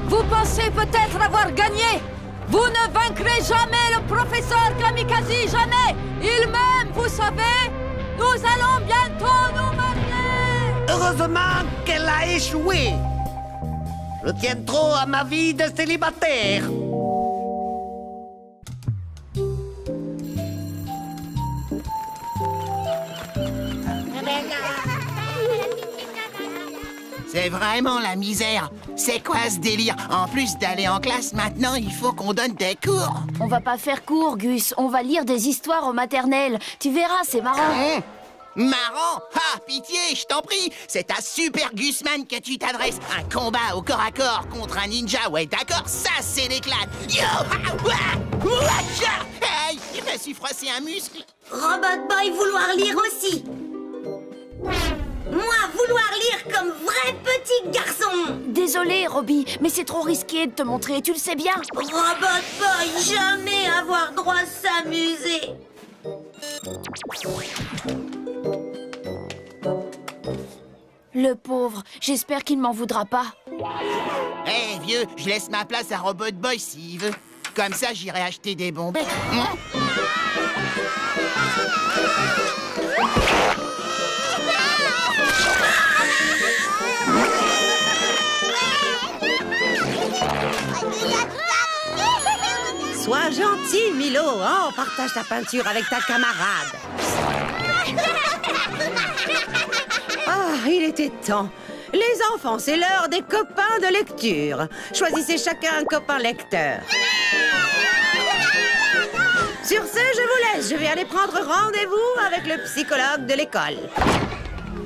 Vous pensez peut-être avoir gagné? Vous ne vaincrez jamais le professeur Kamikaze, jamais! Il m'aime, vous savez! Nous allons bientôt nous marier! Heureusement qu'elle a échoué. Je tiens trop à ma vie de célibataire. C'est vraiment la misère. C'est quoi ce délire? En plus d'aller en classe, maintenant, il faut qu'on donne des cours. On va pas faire cours, Gus. On va lire des histoires au maternel. Tu verras, c'est marrant. Marrant? Ah, pitié, je t'en prie. C'est à Super Gusman que tu t'adresses. Un combat au corps à corps contre un ninja. Ouais, d'accord, ça, c'est l'éclate. Yo! Hey, je me suis froissé un muscle. Robot Boy vouloir lire aussi. Moi, vouloir lire comme vrai petit garçon. Désolé, Robbie, mais c'est trop risqué de te montrer, tu le sais bien. Robot Boy, jamais avoir droit à s'amuser. Le pauvre, j'espère qu'il m'en voudra pas. Hé, vieux, je laisse ma place à Robot Boy s'il veut. Comme ça, j'irai acheter des bonbons. Sois gentil, Milo. Oh, partage ta peinture avec ta camarade. Ah, il était temps. Les enfants, c'est l'heure des copains de lecture. Choisissez chacun un copain lecteur. Sur ce, je vous laisse. Je vais aller prendre rendez-vous avec le psychologue de l'école.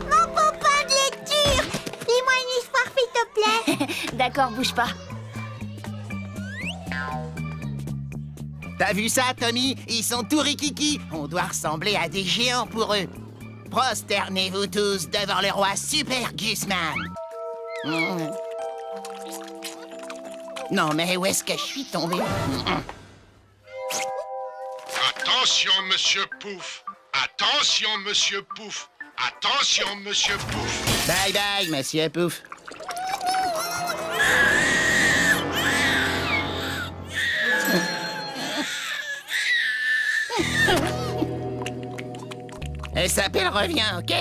Mon copain de lecture! Dis-moi une histoire, s'il te plaît. D'accord, bouge pas. T'as vu ça, Tommy? Ils sont tout rikiki. On doit ressembler à des géants pour eux. Prosternez-vous tous devant le roi Super Gusman. Non, mais où est-ce que je suis tombé? Attention, monsieur Pouf. Attention, monsieur Pouf. Attention, monsieur Pouf. Bye bye, monsieur Pouf. Elle s'appelle Reviens, ok?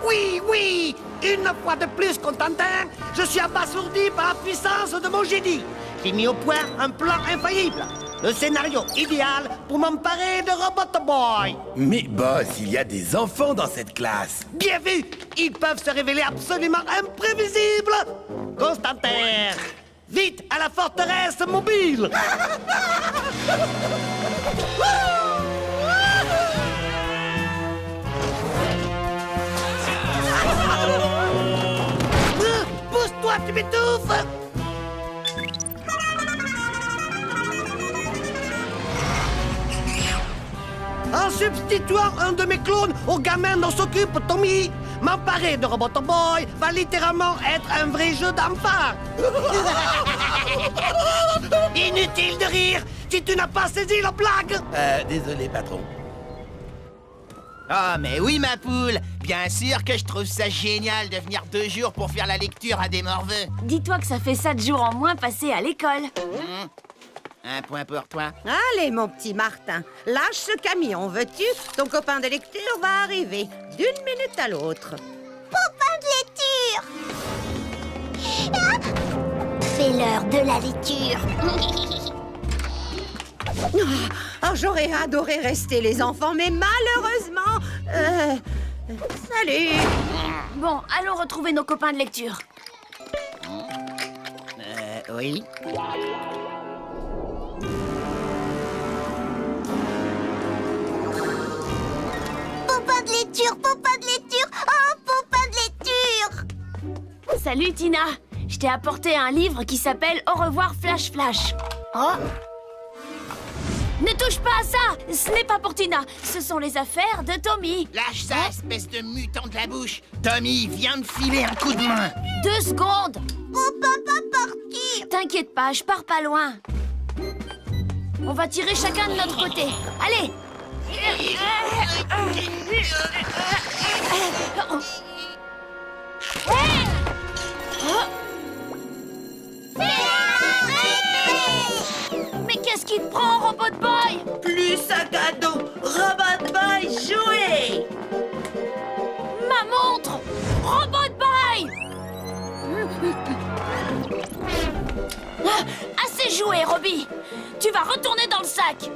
Oui, oui! Une fois de plus, Constantin, je suis abasourdi par la puissance de mon génie. J'ai mis au point un plan infaillible. Le scénario idéal pour m'emparer de Robot Boy. Mais boss, il y a des enfants dans cette classe. Bien vu! Ils peuvent se révéler absolument imprévisibles. Constantin, vite à la forteresse mobile. Pousse-toi, tu m'étouffes! En substituant un de mes clones au gamin dont s'occupe Tommy, m'emparer de Robot Boy va littéralement être un vrai jeu d'enfant. Inutile de rire si tu n'as pas saisi la blague. Désolé, patron. Ah, mais oui, ma poule. Bien sûr que je trouve ça génial de venir 2 jours pour faire la lecture à des morveux. Dis-toi que ça fait 7 jours en moins passés à l'école. Un point pour toi. Allez, mon petit Martin, lâche ce camion, veux-tu? Ton copain de lecture va arriver d'une minute à l'autre. Copain de lecture! Ah, c'est l'heure de la lecture. J'aurais adoré rester, les enfants, mais malheureusement... Salut! Bon, allons retrouver nos copains de lecture. Oui. Copain de lecture, copain de lecture, oh, copain de lecture! Salut, Tina. Je t'ai apporté un livre qui s'appelle Au revoir, Flash Flash. Oh! Ne touche pas à ça! Ce n'est pas pour Tina. Ce sont les affaires de Tommy. Lâche ça, espèce de mutant de la bouche. Tommy vient de filer un coup de main. 2 secondes. On peut pas partir. T'inquiète pas, je pars pas loin. On va tirer chacun de notre côté. Allez! Mais qu'est-ce qui te prend, Robot Boy? Plus sac à dos, Robot Boy, jouez! Ma montre! Robot Boy! Assez joué, Robbie! Tu vas retourner dans le sac!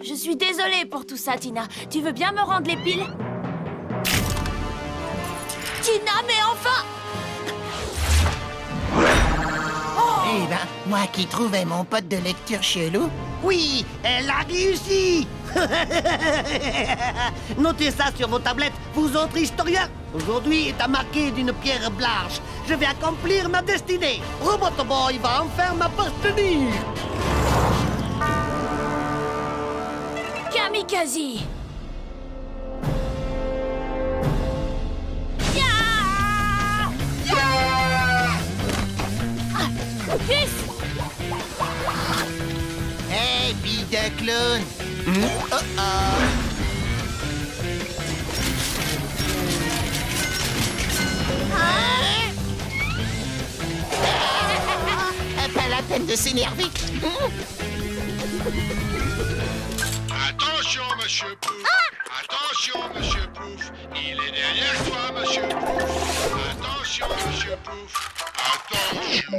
Je suis désolée pour tout ça, Tina. Tu veux bien me rendre les piles? Tina, mais enfin! Eh ben, moi qui trouvais mon pote de lecture chelou. Oui, elle a réussi. Notez ça sur vos tablettes, vous autres historiens. Aujourd'hui est à marquer d'une pierre blanche. Je vais accomplir ma destinée. Robot Boy va enfin m'appartenir. Kamikaze. Gus! Hey, bille de clown! Oh oh! Pas la peine de s'énerver! Attention, monsieur Pouf! Attention, monsieur Pouf! Il est derrière toi, monsieur Pouf! Attention, monsieur Pouf! Attention!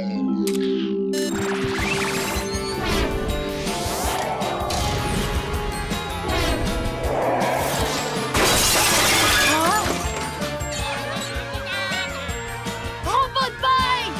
Robot Boy!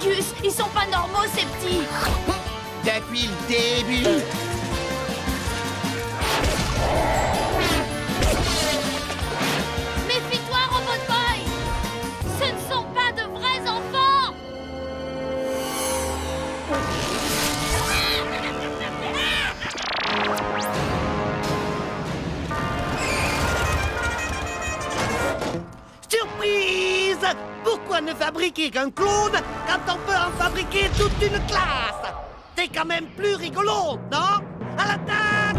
Gus, ils sont pas normaux ces petits. Depuis le début! Méfie-toi, Robot Boy! Ce ne sont pas de vrais enfants! Surprise! Pourquoi ne fabriquer qu'un clone quand on peut en fabriquer toute une classe? C'est quand même plus rigolo, non? À l'attaque!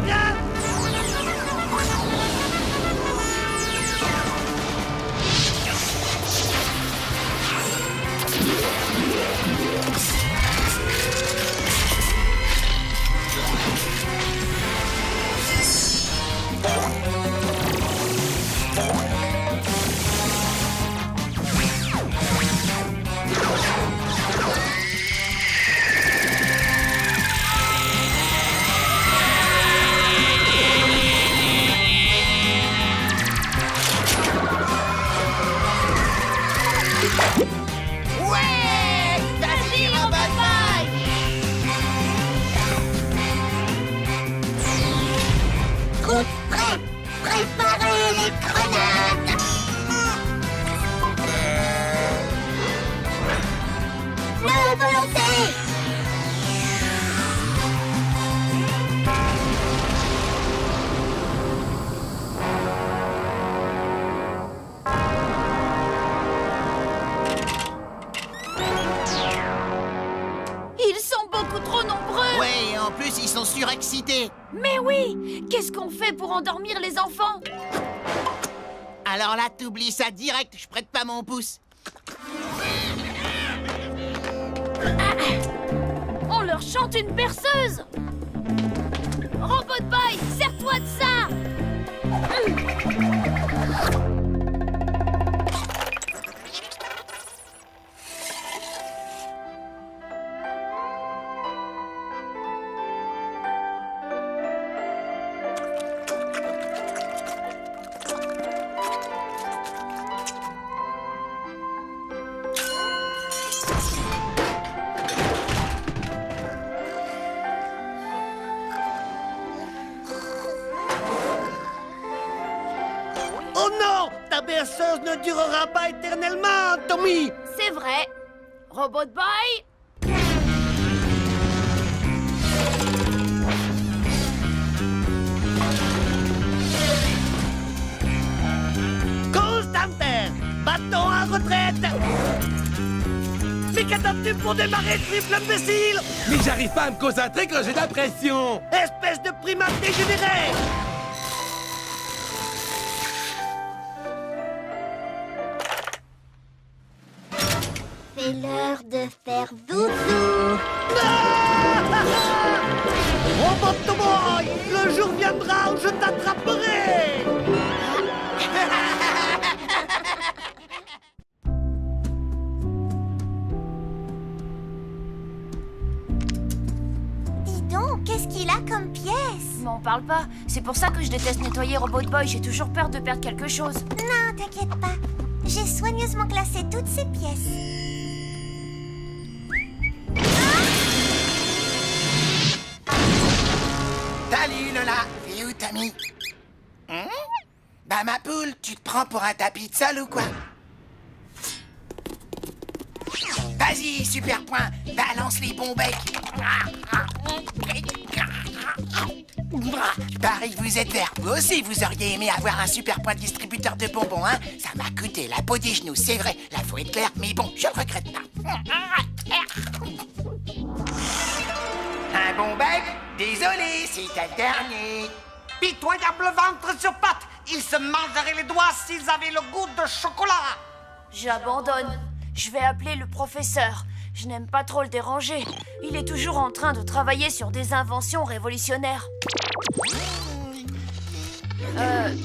Ouais! Vas-y, Robot Boy! Troupe prête! Préparez les grenades! La volonté! Ils sont beaucoup trop nombreux! Ouais, et en plus, ils sont surexcités. Mais oui! Qu'est-ce qu'on fait pour endormir les enfants? Alors là, t'oublies ça direct, je prête pas mon pouce. On leur chante une berceuse! Robot Boy, sers-toi de ça! Oh non! Ta berceuse ne durera pas éternellement, Tommy! C'est vrai. Robot Boy? Constantin! Bâton en retraite! Mais qu'attends-tu pour démarrer, triple imbécile? Mais j'arrive pas à me concentrer quand j'ai de la pression. Espèce de primate dégénéré! C'est l'heure de faire doudou. Robotoboy, le jour viendra où je t'attraperai. Dis donc, qu'est-ce qu'il a comme pièce? M'en parle pas. C'est pour ça que je déteste nettoyer Robot Boy. J'ai toujours peur de perdre quelque chose. Non, t'inquiète pas. J'ai soigneusement classé toutes ces pièces. Salut Lola, et où Tommy? Bah ma poule, tu te prends pour un tapis de sol ou quoi? Vas-y, super point, balance les bons becs. Pareil, vous êtes vert. Vous aussi, vous auriez aimé avoir un super point distributeur de bonbons, hein? Ça m'a coûté la peau des genoux, c'est vrai. Là, faut être clair, mais bon, je le regrette pas. Un bon bec? Désolé, c'est ta dernier. Pitoyable ventre sur pattes. Ils se mangeraient les doigts s'ils avaient le goût de chocolat. J'abandonne. Je vais appeler le professeur. Je n'aime pas trop le déranger. Il est toujours en train de travailler sur des inventions révolutionnaires.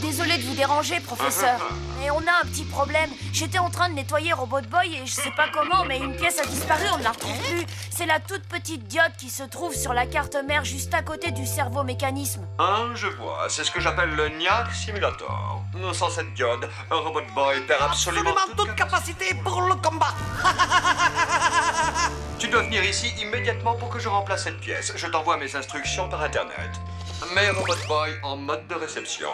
Désolé de vous déranger, professeur. Mais on a un petit problème. J'étais en train de nettoyer Robot Boy et je sais pas comment, mais une pièce a disparu, on ne la retrouve plus. C'est la toute petite diode qui se trouve sur la carte mère juste à côté du cerveau-mécanisme. Ah, je vois. C'est ce que j'appelle le Niac Simulator. Sans cette diode, un Robot Boy perd absolument toute capacité pour le combat. Tu dois venir ici immédiatement pour que je remplace cette pièce. Je t'envoie mes instructions par Internet. Mets Robot Boy en mode de réception.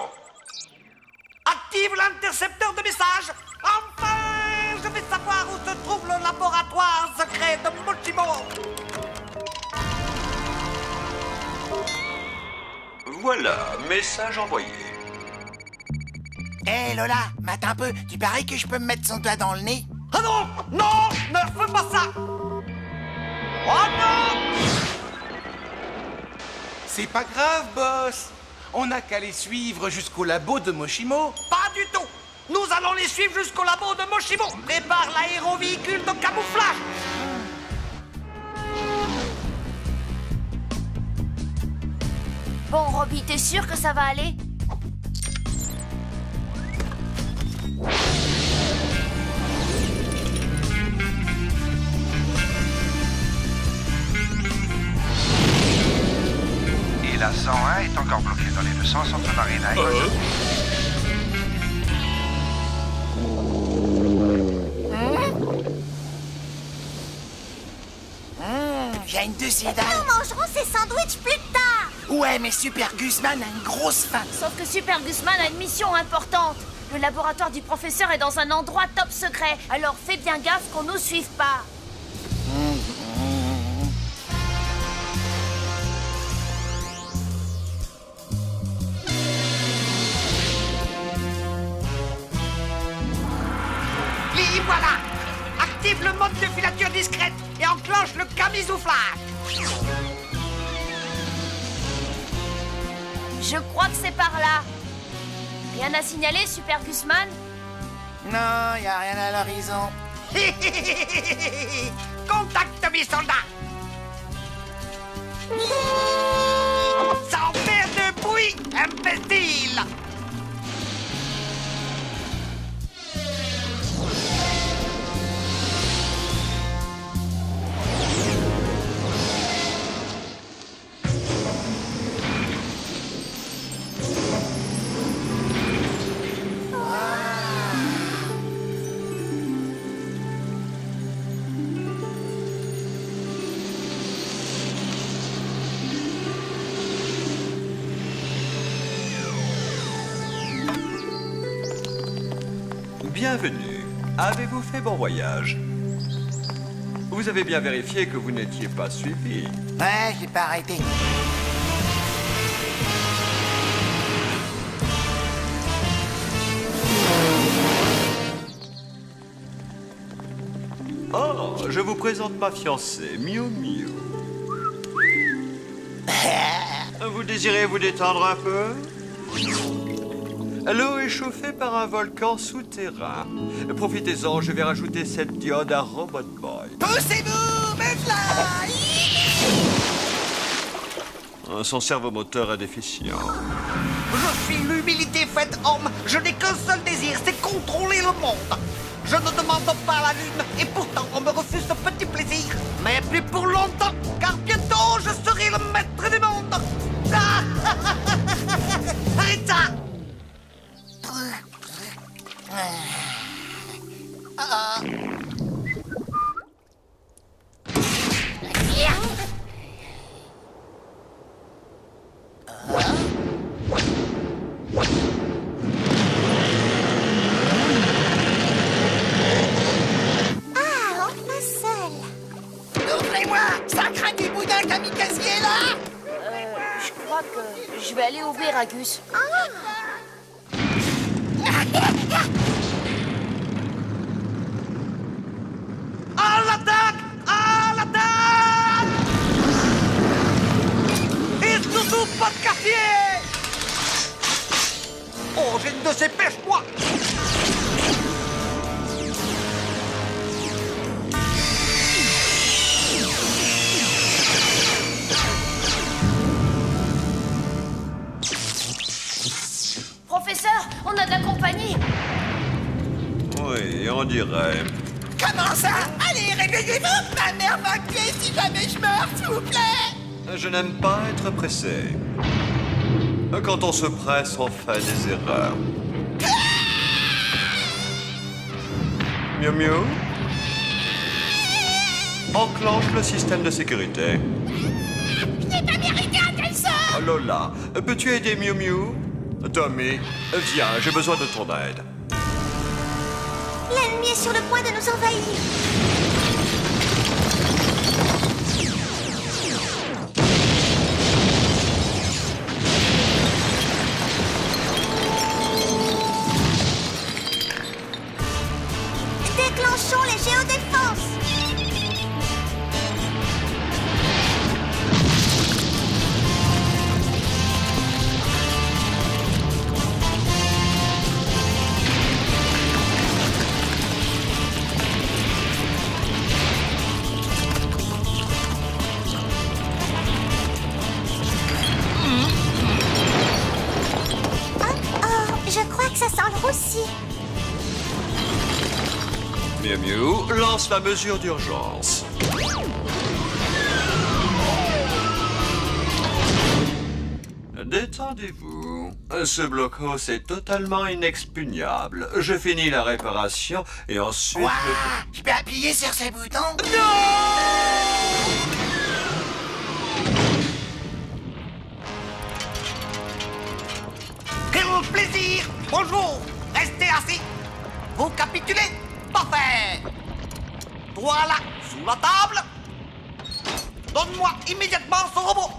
Active l'intercepteur de messages. Enfin, je vais savoir où se trouve le laboratoire secret de Mochimo. Voilà, message envoyé. Hé Lola, mate un peu, tu paries que je peux me mettre son doigt dans le nez? Ah non, non, ne fais pas ça. Oh non! C'est pas grave, boss. On n'a qu'à les suivre jusqu'au labo de Mochimo. Pas du tout. Nous allons les suivre jusqu'au labo de Mochimo. Prépare l'aérovéhicule de camouflage. Bon, Robbie, t'es sûr que ça va aller? Et la 101 est encore bloquée dans les deux sens entre Marina et Gotham. J'ai une deuxième dalle. Nous mangerons ces sandwichs plus tard. Ouais, mais Super Guzman a une grosse faim. Sauf que Super Guzman a une mission importante. Le laboratoire du professeur est dans un endroit top secret. Alors fais bien gaffe qu'on nous suive pas. Et voilà. Active le mode de filature discrète et enclenche le camisouflage. Je crois que c'est par là. Rien à signaler, Super Guzman? Non, y a rien à l'horizon. Contacte mes soldats. Sans faire de bruit, imbécile. Bienvenue. Avez-vous fait bon voyage? Vous avez bien vérifié que vous n'étiez pas suivi. Ouais, j'ai pas arrêté. Oh, je vous présente ma fiancée, Miu Miu. Vous désirez vous détendre un peu? L'eau est chauffée par un volcan souterrain. Profitez-en, je vais rajouter cette diode à Robot Boy. Poussez-vous, mes fly! Son cerveau-moteur est déficient. Je suis l'humilité faite homme. Je n'ai qu'un seul désir, c'est contrôler le monde. Je ne demande pas la lune, et pourtant on me refuse ce petit plaisir. Mais plus pour longtemps, car bientôt je serai le maître du monde. Ah, arrête ça! Ouvrez-moi! Ça craint du boudin kamikaze est là! Je crois que je vais aller ouvrir Agus. À l'attaque! À l'attaque! Et surtout pas de quartier! Oh, j'ai une de ces pêches, moi! Professeur, on a de la compagnie. Oui, on dirait. Comment ça? Allez, réveillez-vous! Ma mère va tuer si jamais je meurs, s'il vous plaît! Je n'aime pas être pressé. Quand on se presse, on fait des erreurs. Miu Miu? Enclenche le système de sécurité. Je n'ai pas mérité un tel sort! Lola, peux-tu aider Miu Miu? Tommy, viens, j'ai besoin de ton aide. L'ennemi est sur le point de nous envahir. Déclenchons les géodéfenses. Je crois que ça sent le roussi. Miu Miu, lance la mesure d'urgence. Détendez-vous. Ce blocos est totalement inexpugnable. Je finis la réparation et ensuite... Ouah, je peux appuyer sur ce bouton? Quel plaisir! Bonjour! Restez assis! Vous capitulez? Parfait! Toi là, sous la table! Donne-moi immédiatement ce robot!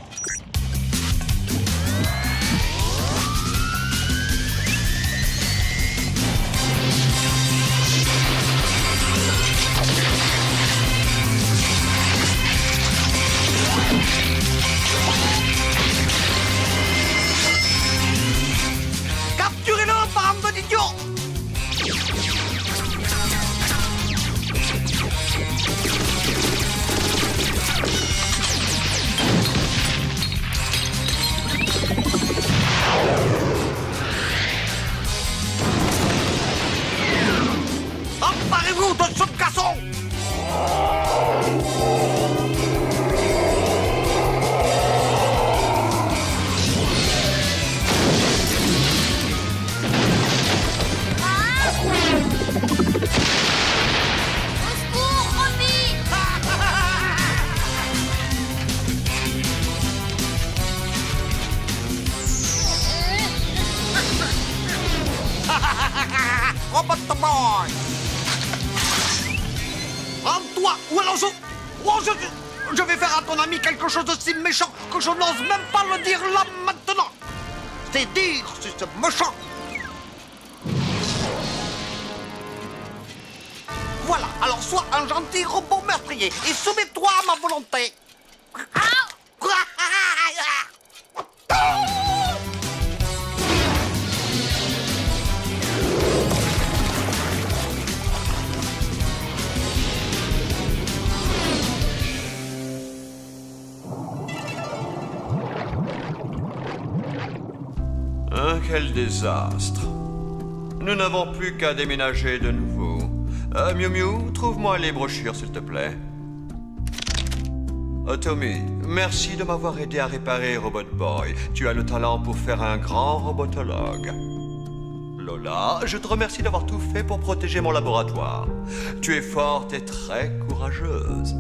Capturez-le, bande d'idiots! Emparez-vous de ce garçon! Robot Boy! Rends-toi! Ou alors je vais faire à ton ami quelque chose de si méchant que je n'ose même pas le dire là maintenant! C'est dire si c'est méchant! Voilà, Alors sois un gentil robot meurtrier et soumets-toi à ma volonté. Quel désastre. Nous n'avons plus qu'à déménager de nouveau. Miu Miu, trouve-moi les brochures, s'il te plaît. Tommy, merci de m'avoir aidé à réparer Robot Boy. Tu as le talent pour faire un grand robotologue. Lola, je te remercie d'avoir tout fait pour protéger mon laboratoire. Tu es forte et très courageuse.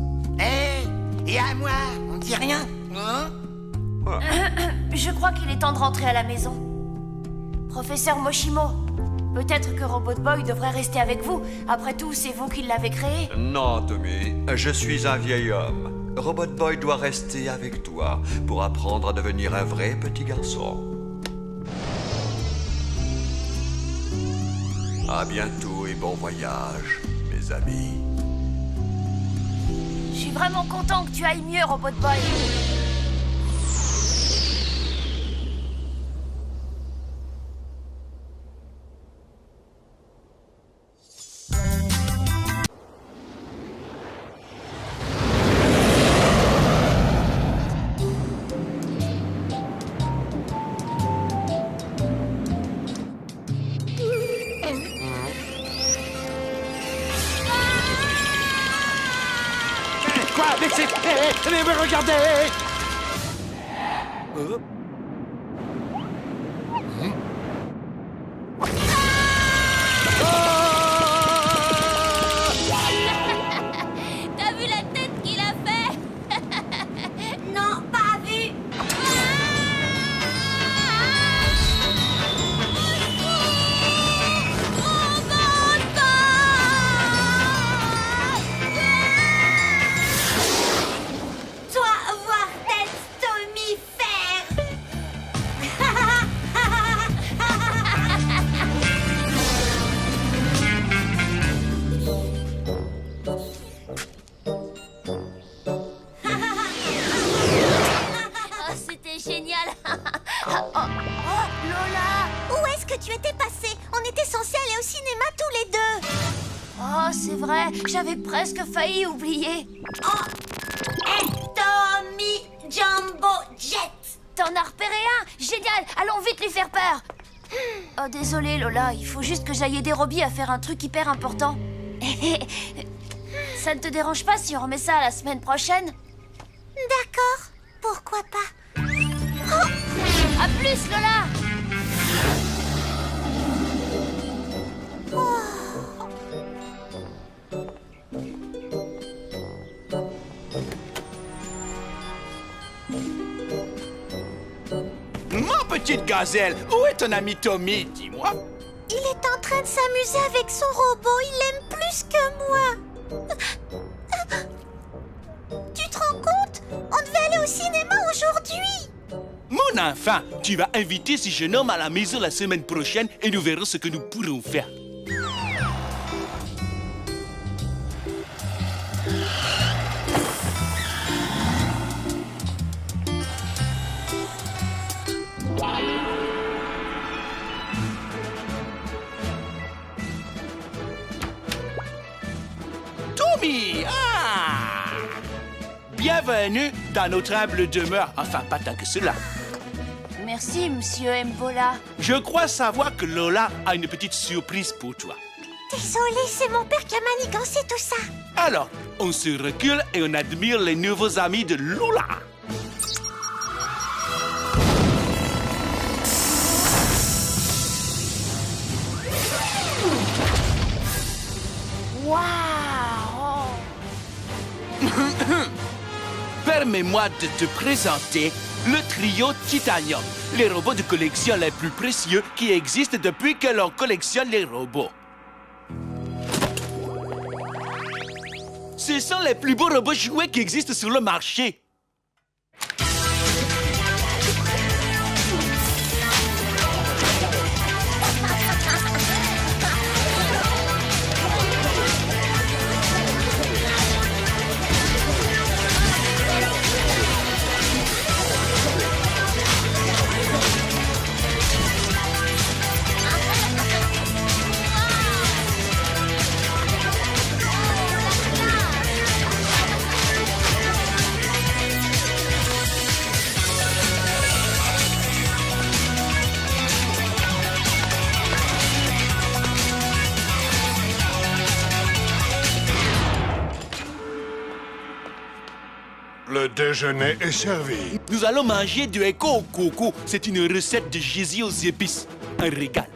Et à moi, on dit rien, hein? Je crois qu'il est temps de rentrer à la maison. Professeur Moshimo, peut-être que Robot Boy devrait rester avec vous. Après tout, c'est vous qui l'avez créé. Non, Tommy, je suis un vieil homme. Robot Boy doit rester avec toi pour apprendre à devenir un vrai petit garçon. À bientôt et bon voyage, mes amis. Je suis vraiment content que tu ailles mieux, Robot Boy. Mais regardez! T'as vu la tête qu'il a fait? Non, pas vu. C'est vrai, j'avais presque failli oublier. Oh, Tommy Jumbo Jet. T'en as repéré un? Génial, allons vite lui faire peur. Oh, désolé Lola, il faut juste que j'aille aider Robbie à faire un truc hyper important. Ça ne te dérange pas si on remet ça à la semaine prochaine? D'accord, pourquoi pas. Oh, à plus Lola. Oh. Ma petite gazelle, où est ton ami Tommy, dis-moi? Il est en train de s'amuser avec son robot, il l'aime plus que moi. Tu te rends compte? On devait aller au cinéma aujourd'hui. Mon enfant, tu vas inviter ce jeune homme à la maison la semaine prochaine et nous verrons ce que nous pourrons faire. Tommy! Ah! Bienvenue dans notre humble demeure. Enfin, pas tant que cela. Merci, monsieur Mbola. Je crois savoir que Lola a une petite surprise pour toi. Désolée, c'est mon père qui a manigancé tout ça. Alors, on se recule et on admire les nouveaux amis de Lola. Waouh! Permets-moi de te présenter le trio Titanium, les robots de collection les plus précieux qui existent depuis que l'on collectionne les robots. Ce sont les plus beaux robots jouets qui existent sur le marché. Le déjeuner est servi. Nous allons manger du Echo au coco. C'est une recette de Jésus aux épices. Un régal.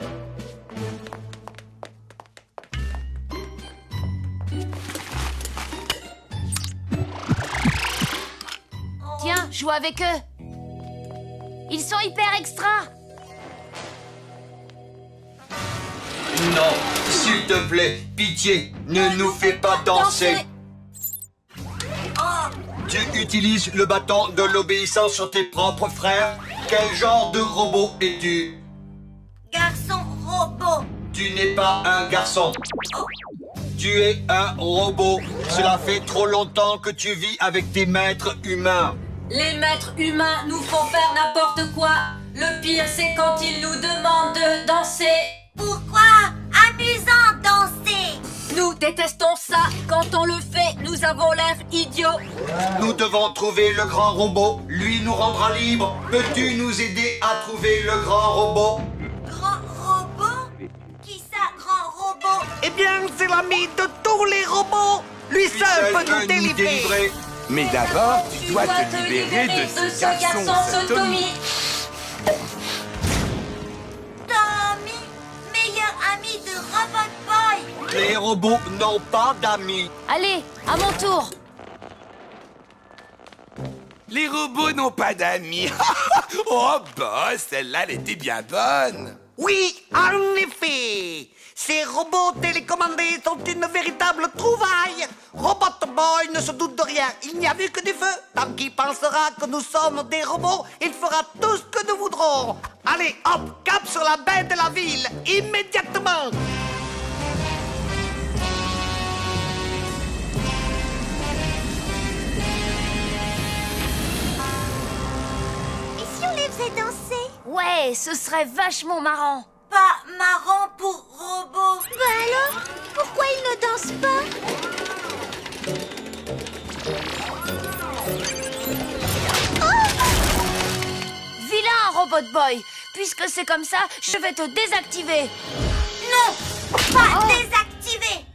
Tiens, joue avec eux. Ils sont hyper extra. Non, s'il te plaît, pitié, ne nous fais pas danser. Tu utilises le bâton de l'obéissance sur tes propres frères? Quel genre de robot es-tu? Garçon robot. Tu n'es pas un garçon. Tu es un robot. Cela fait trop longtemps que tu vis avec tes maîtres humains. Les maîtres humains nous font faire n'importe quoi. Le pire, c'est quand ils nous demandent de danser. Pourquoi? Amusant danser. Nous détestons ça. Quand on le fait, nous avons l'air idiots. Nous devons trouver le grand robot. Lui nous rendra libres. Peux-tu nous aider à trouver le grand robot? Grand robot? Qui ça, grand robot? Eh bien, c'est l'ami de tous les robots. Lui seul peut nous délivrer. Mais d'abord, tu dois te libérer de ce garçon Tommy. Tommy, meilleur ami de Robot Boy. Les robots n'ont pas d'amis. Allez, à mon tour. Les robots n'ont pas d'amis. Oh, boss, celle-là, elle était bien bonne. Oui, en effet. Ces robots télécommandés sont une véritable trouvaille. Robot Boy ne se doute de rien. Il n'y a vu que du feu. Tant qu'il pensera que nous sommes des robots, il fera tout ce que nous voudrons. Allez, hop, cap sur la baie de la ville, immédiatement. Et si on les faisait danser? Ouais, ce serait vachement marrant. Pas marrant pour robot. Bah alors, pourquoi ils ne dansent pas? Vilain, Robot Boy. Puisque c'est comme ça, je vais te désactiver. Non, pas désactiver.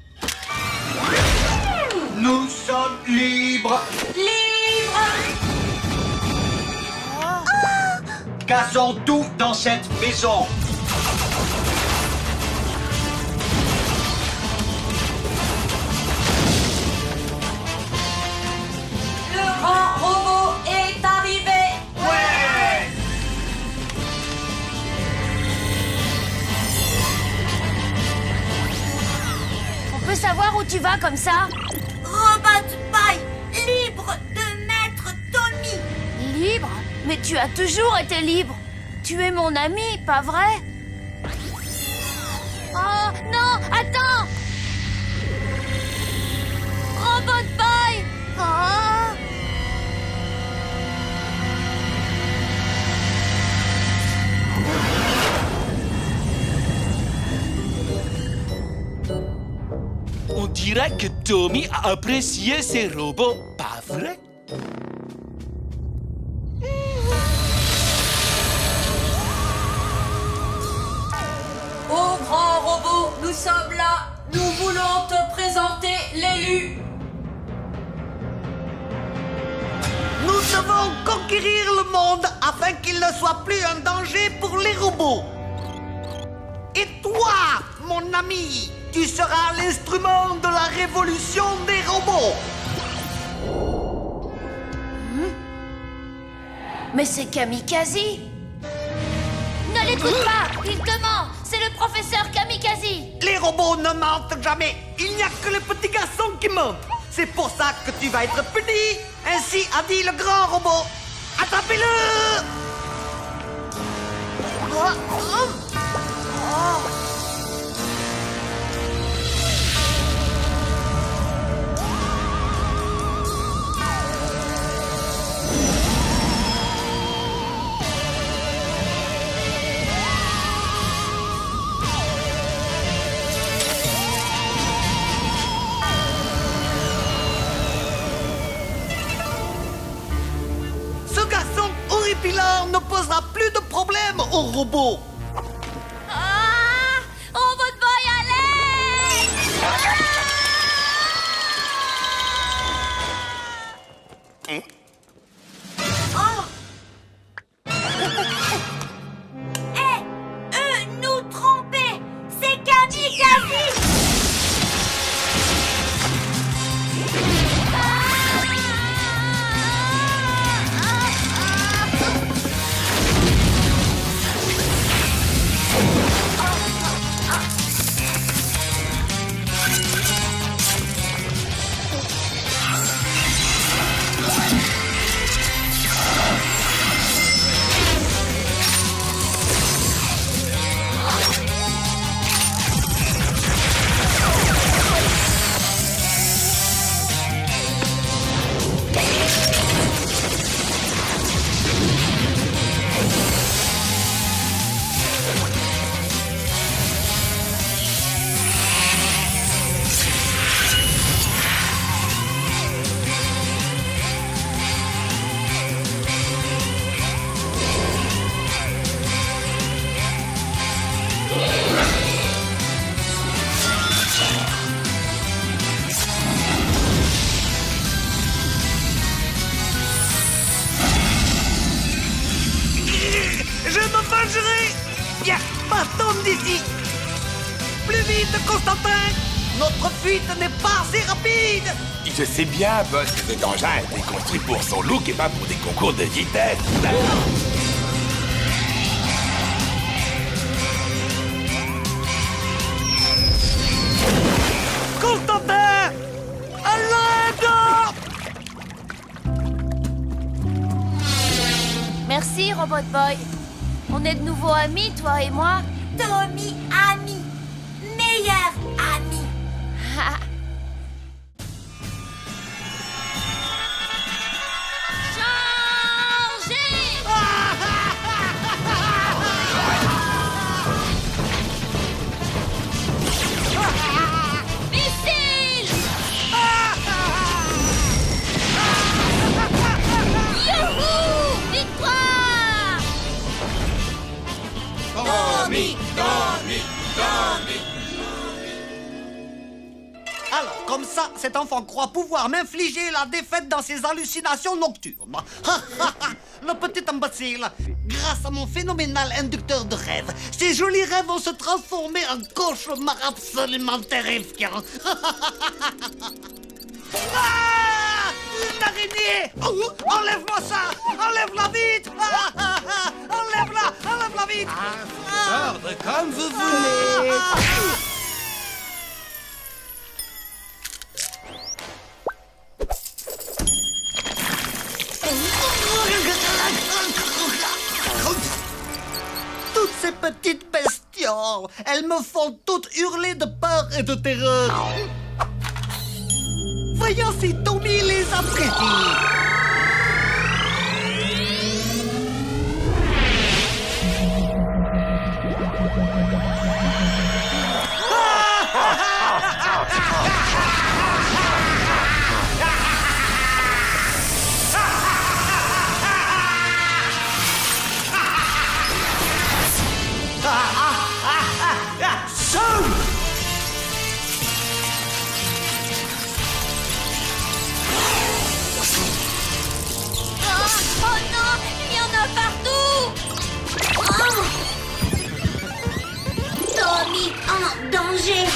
Nous sommes libres. Cassons tout dans cette maison. Le grand robot est arrivé. Ouais! On peut savoir où tu vas comme ça? Robot Boy, libre de maître Tommy. Libre? Mais tu as toujours été libre. Tu es mon ami, pas vrai? Oh, non, attends! Robot Boy! Oh! On dirait que Tommy a apprécié ses robots, pas vrai? Ô grand robot, nous sommes là. Nous voulons te présenter l'élu. Nous devons conquérir le monde afin qu'il ne soit plus un danger pour les robots. Et toi, mon ami, tu seras l'instrument de la révolution des robots. Mais c'est Kamikaze! Ne l'écoute pas! Il te ment! C'est le professeur Kamikaze! Les robots ne mentent jamais. Il n'y a que les petits garçons qui mentent. C'est pour ça que tu vas être puni. Ainsi a dit le grand robot. Attrapez-le! Horripilant ne posera plus de problème aux robots. Ah! Robot Boy, allez! vite, Constantin! Notre fuite n'est pas si rapide! Je sais bien, boss, que cet engin a été construit pour son look et pas pour des concours de vitesse. Constantin! À l'aide! Merci, Robot Boy. On est de nouveau amis, toi et moi. Tommy, ami. Meilleur ami. Alors, comme ça, cet enfant croit pouvoir m'infliger la défaite dans ses hallucinations nocturnes. Le petit imbécile. Grâce à mon phénoménal inducteur de rêves, ces jolis rêves vont se transformer en cauchemars absolument terrifiants. Ah! Une araignée! Enlève-moi ça! Enlève-la vite! Enlève-la! Enlève-la vite! Ordre comme vous voulez. Toutes ces petites bestioles, elles me font toutes hurler de peur et de terreur. Voyons si Tommy les a prédits. Oh non, il y en a partout! Tommy en danger!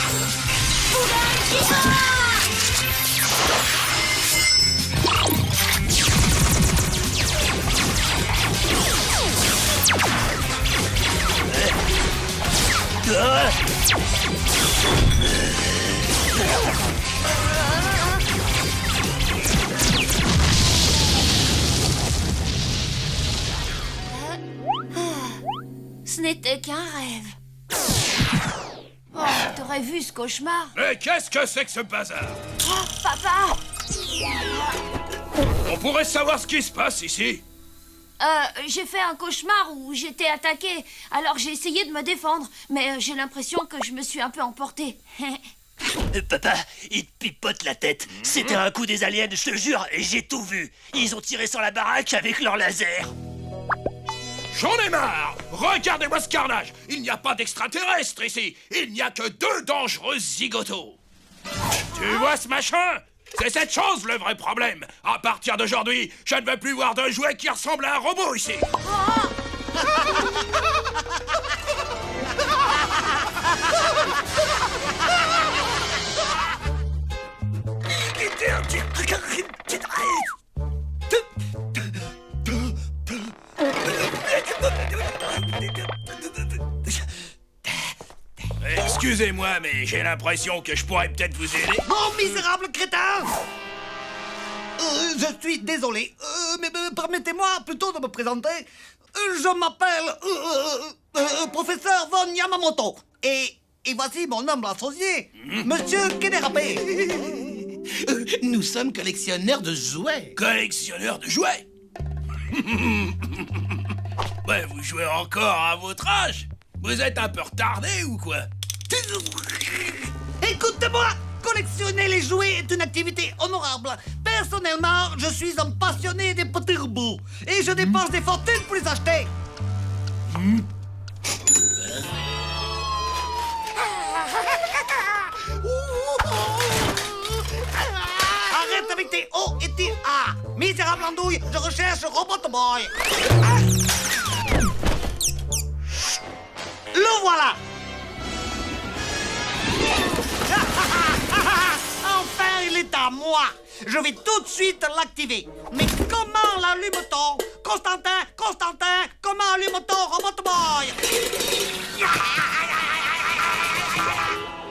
Ce n'était qu'un rêve. Oh, t'aurais vu ce cauchemar? Mais qu'est-ce que c'est que ce bazar? Oh, papa! On pourrait savoir ce qui se passe ici? J'ai fait un cauchemar où j'étais attaquée. Alors j'ai essayé de me défendre, mais j'ai l'impression que je me suis un peu emportée. Papa, il te pipote la tête. C'était un coup des aliens, je te jure, et j'ai tout vu. Ils ont tiré sur la baraque avec leur laser. J'en ai marre! Regardez-moi ce carnage! Il n'y a pas d'extraterrestres ici! Il n'y a que 2 dangereux zigotos! Tu vois ce machin? C'est cette chose le vrai problème! À partir d'aujourd'hui, je ne veux plus voir de jouet qui ressemble à un robot ici! Excusez-moi, mais j'ai l'impression que je pourrais peut-être vous aider. Oh, misérable crétin! Je suis désolé, mais permettez-moi plutôt de me présenter. Je m'appelle professeur Von Yamamoto. Et voici mon humble associé, Monsieur Kenerabe. Nous sommes collectionneurs de jouets. Collectionneur de jouets? Ouais, vous jouez encore à votre âge? Vous êtes un peu retardé ou quoi? Écoutez-moi! Collectionner les jouets est une activité honorable. Personnellement, je suis un passionné des petits robots. Et je dépense des fortunes pour les acheter. Arrête avec tes O et tes A. Misérable andouille, je recherche Robot Boy. Le voilà. moi. Je vais tout de suite l'activer. Mais comment l'allume-t-on? Constantin, comment allume-t-on Robot Boy?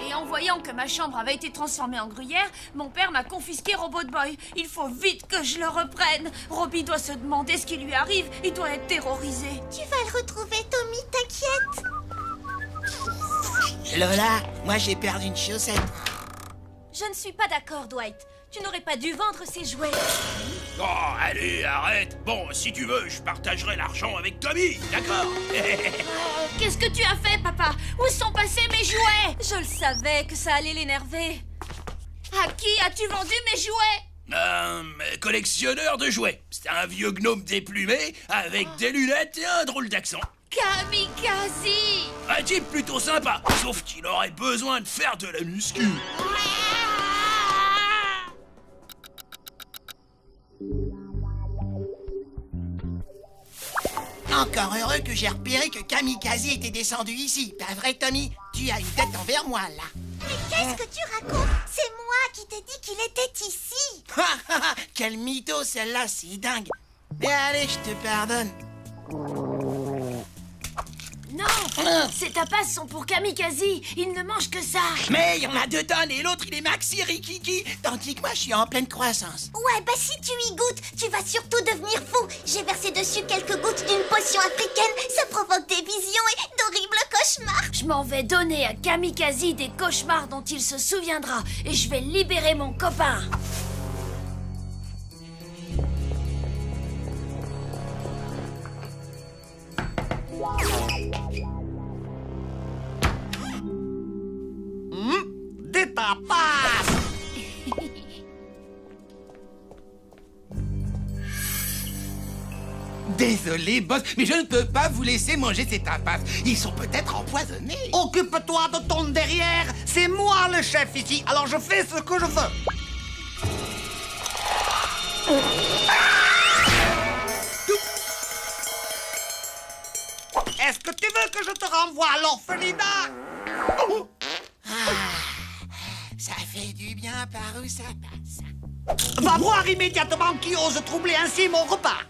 Et en voyant que ma chambre avait été transformée en gruyère, mon père m'a confisqué Robot Boy. Il faut vite que je le reprenne. Robbie doit se demander ce qui lui arrive. Il doit être terrorisé. Tu vas le retrouver, Tommy, t'inquiète. Lola, moi j'ai perdu une chaussette. Je ne suis pas d'accord, Dwight. Tu n'aurais pas dû vendre ces jouets. Oh, allez, arrête. Bon, si tu veux, je partagerai l'argent avec Tommy, d'accord? Qu'est-ce que tu as fait, papa? Où sont passés mes jouets? Je le savais que ça allait l'énerver. À qui as-tu vendu mes jouets? Collectionneur de jouets. C'est un vieux gnome déplumé avec des lunettes et un drôle d'accent. Kamikaze! Un type plutôt sympa, sauf qu'il aurait besoin de faire de la muscu. Encore heureux que j'ai repéré que Kamikaze était descendu ici. Pas vrai, Tommy? Tu as une tête envers moi, là. Mais qu'est-ce que tu racontes? C'est moi qui t'ai dit qu'il était ici. Quel mytho, celle-là, c'est dingue. Mais allez, je te pardonne. Non, ces tapas sont pour Kamikaze. Il ne mange que ça. Mais il y en a 2 tonnes et l'autre, il est maxi rikiki. Tandis que moi, je suis en pleine croissance. Ouais, bah si tu y goûtes, tu vas surtout devenir fou. J'ai versé dessus quelques gouttes d'une potion africaine. Ça provoque des visions et d'horribles cauchemars. Je m'en vais donner à Kamikaze des cauchemars dont il se souviendra. Et je vais libérer mon copain. Des tapas. Désolé, boss, mais je ne peux pas vous laisser manger ces tapas. Ils sont peut-être empoisonnés. Occupe-toi de ton derrière. C'est moi le chef ici, alors je fais ce que je veux. Est-ce que tu veux que je te renvoie à l'orphelinat? Ça fait du bien par où ça passe. Va voir immédiatement qui ose troubler ainsi mon repas.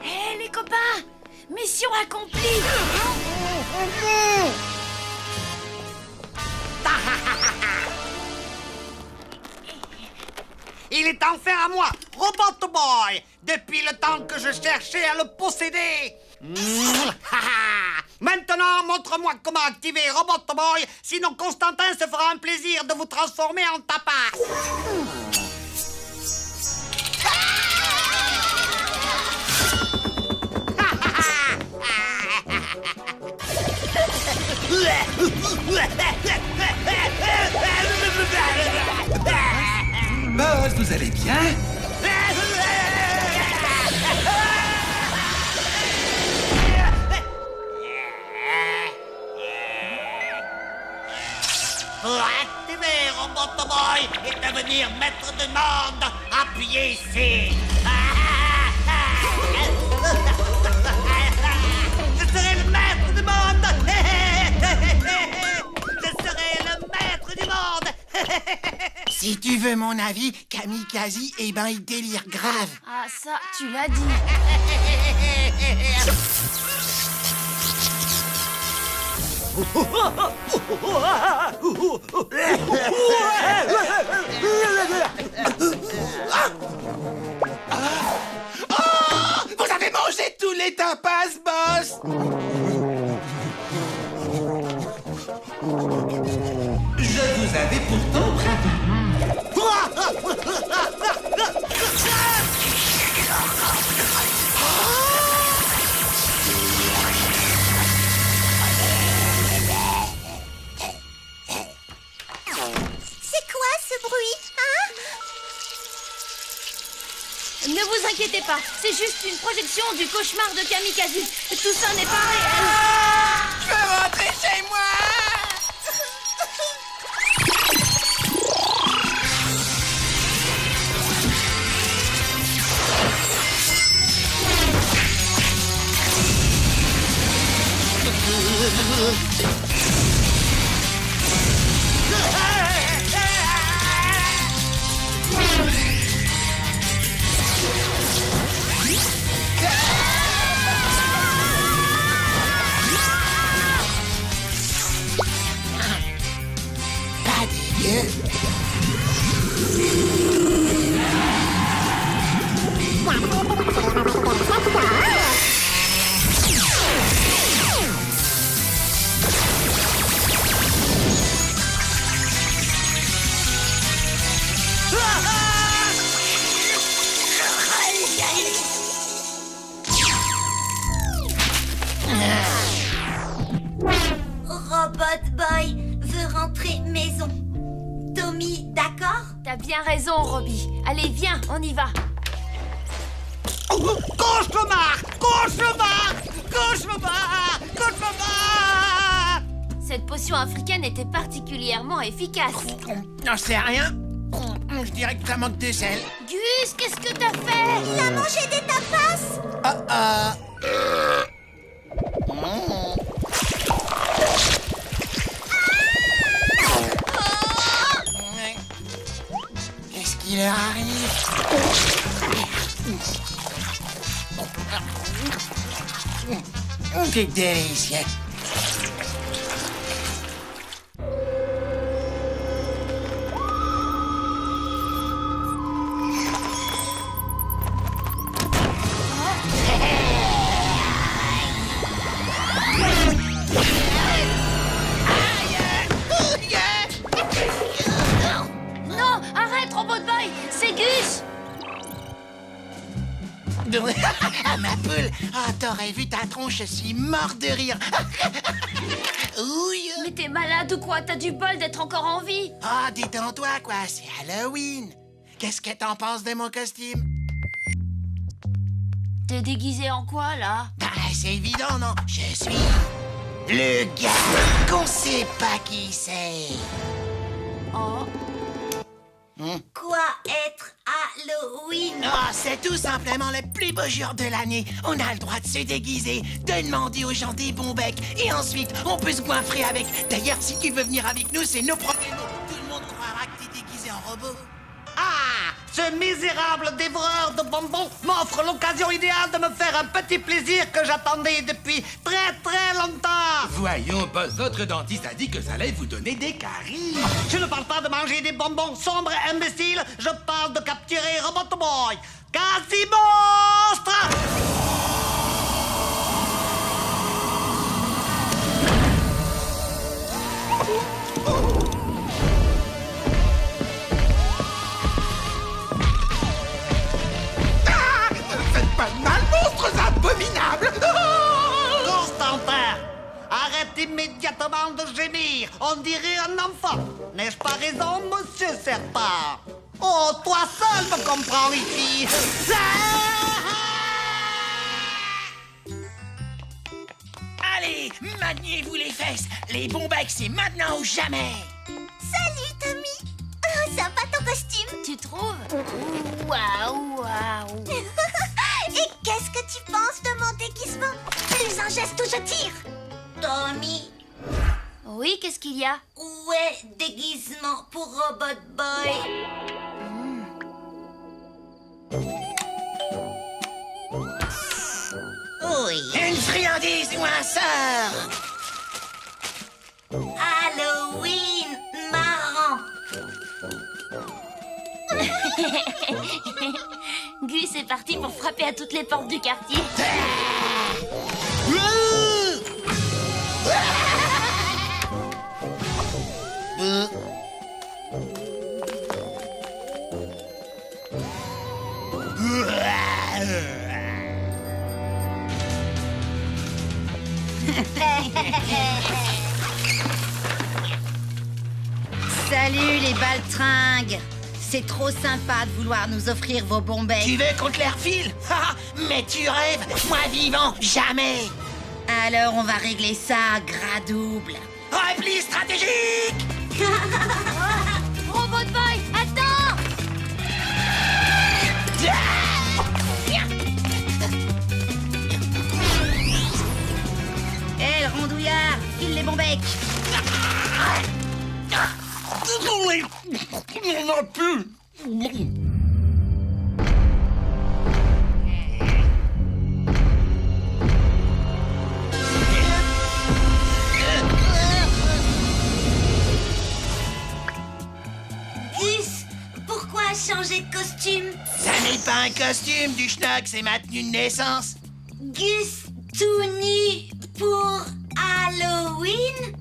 Hé, les copains! Mission accomplie! Il est enfin à moi, Robot Boy, depuis le temps que je cherchais à le posséder. Maintenant, montre-moi comment activer Robot Boy, sinon Constantin se fera un plaisir de vous transformer en tapas. Boss, vous allez bien? Pour activer Robot Boy et devenir maître du monde, appuyez ici. Je serai le maître du monde. Je serai le maître du monde. Si tu veux mon avis, Kamikaze, eh ben, il délire grave. Ah, ça, tu l'as dit. Vous avez mangé tous les tapas, boss. Je vous avais pourtant prévenu. C'est quoi ce bruit, hein? Ne vous inquiétez pas, c'est juste une projection du cauchemar de Kamikaze. Tout ça n'est pas réel. Je veux rentrer chez moi. Robot Boy veut rentrer maison. Tommy, d'accord? T'as bien raison, Robbie. Allez, viens, on y va. Gauche le bar! Gauche le bar! Gauche le bar! Gauche le bar! Cette potion africaine était particulièrement efficace. J'en sais rien. Je dirais que ça manque de sel. Gus, qu'est-ce que t'as fait? Il a mangé des tapas. Qu'est-ce qui leur arrive? C'est délicieux. Non, arrête, Robot Boy, c'est Gus. Ma poule! Ah, t'aurais vu ta tronche, je suis mort de rire! Ouille! Mais t'es malade ou quoi? T'as du bol d'être encore en vie. Ah, détends-toi, quoi, c'est Halloween! Qu'est-ce que t'en penses de mon costume? T'es déguisé en quoi, là? Bah, c'est évident, non? Je suis... le gars qu'on sait pas qui c'est! Oh... Quoi être Halloween? Ah, c'est tout simplement le plus beau jour de l'année. On a le droit de se déguiser, de demander aux gens des bons becs, et ensuite, on peut se goinfrer avec. D'ailleurs, si tu veux venir avec nous, c'est nos problèmes. Tout le monde croira que t'es déguisé en robot. Ah! Ce misérable dévoreur de bonbons m'offre l'occasion idéale de me faire un petit plaisir que j'attendais depuis très très longtemps. Voyons, boss, votre dentiste a dit que ça allait vous donner des caries. Je ne parle pas de manger des bonbons sombres et imbéciles, je parle de capturer Robot Boy. Quasi monstre! Faites pas de mal, monstres abominables! Constantin, arrête immédiatement de gémir. On dirait un enfant. N'ai-je pas raison, monsieur Serpent? Oh, toi seul me comprends ici. Allez, maniez-vous les fesses. Les bons becs, c'est maintenant ou jamais. Salut, Tommy. Oh, sympa ton costume. Tu trouves? Waouh, waouh. Et qu'est-ce que tu penses de mon déguisement? Plus un geste ou je tire. Tommy, Oui, qu'est-ce qu'il y a? où est déguisement pour Robot Boy? Oui. Une friandise ou un sort? Halloween marrant. Gus est parti pour frapper à toutes les portes du quartier. Salut les baltringues. C'est trop sympa de vouloir nous offrir vos bons becs. Tu veux qu'on te les refile? Mais tu rêves. Moi vivant, jamais. Alors on va régler ça à gras double. Repli stratégique. Robot Boy, attends! Hé, le rondouillard, file les bons becs. Il n'en a plus. n'est pas un costume du schnock, c'est ma tenue de naissance. Gus tout nu pour Halloween?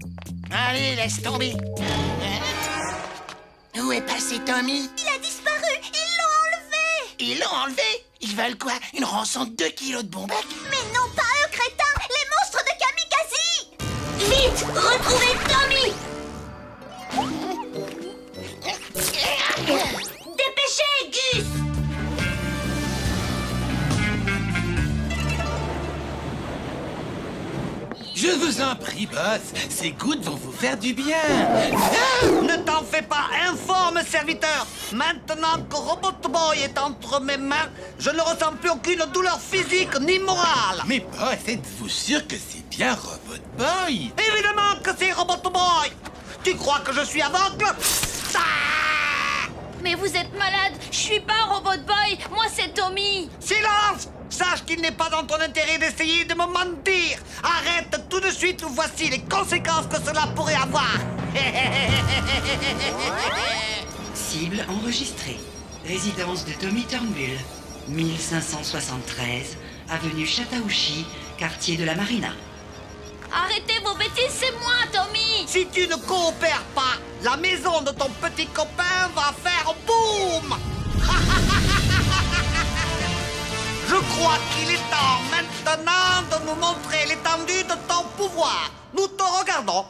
Allez, laisse tomber. Où est passé Tommy? Il a disparu. Ils l'ont enlevé. Ils l'ont enlevé? Ils veulent quoi? Une rançon de 2 kilos de bombec? Mais non, pas eux, crétins. Les monstres de Kamikaze. Vite, retrouvez Tommy! Dépêchez, Gus! Je vous en prie, boss. Ces gouttes vont vous faire du bien. Ne t'en fais pas, informe serviteur. Maintenant que Robot Boy est entre mes mains, je ne ressens plus aucune douleur physique ni morale. Mais boss, êtes-vous sûr que c'est bien Robot Boy? Évidemment que c'est Robot Boy. Tu crois que je suis aveugle? Mais vous êtes malade. Je suis pas Robot Boy. Moi, c'est Tommy. Silence! Sache qu'il n'est pas dans ton intérêt d'essayer de me mentir. Arrête tout de suite ou voici les conséquences que cela pourrait avoir. Cible enregistrée. Résidence de Tommy Turnbull. 1573, avenue Chattahoochee, quartier de la Marina. Arrêtez vos bêtises, c'est moi, Tommy. Si tu ne coopères pas, la maison de ton petit copain va faire boum. Je crois qu'il est temps maintenant de nous montrer l'étendue de ton pouvoir. Nous te regardons.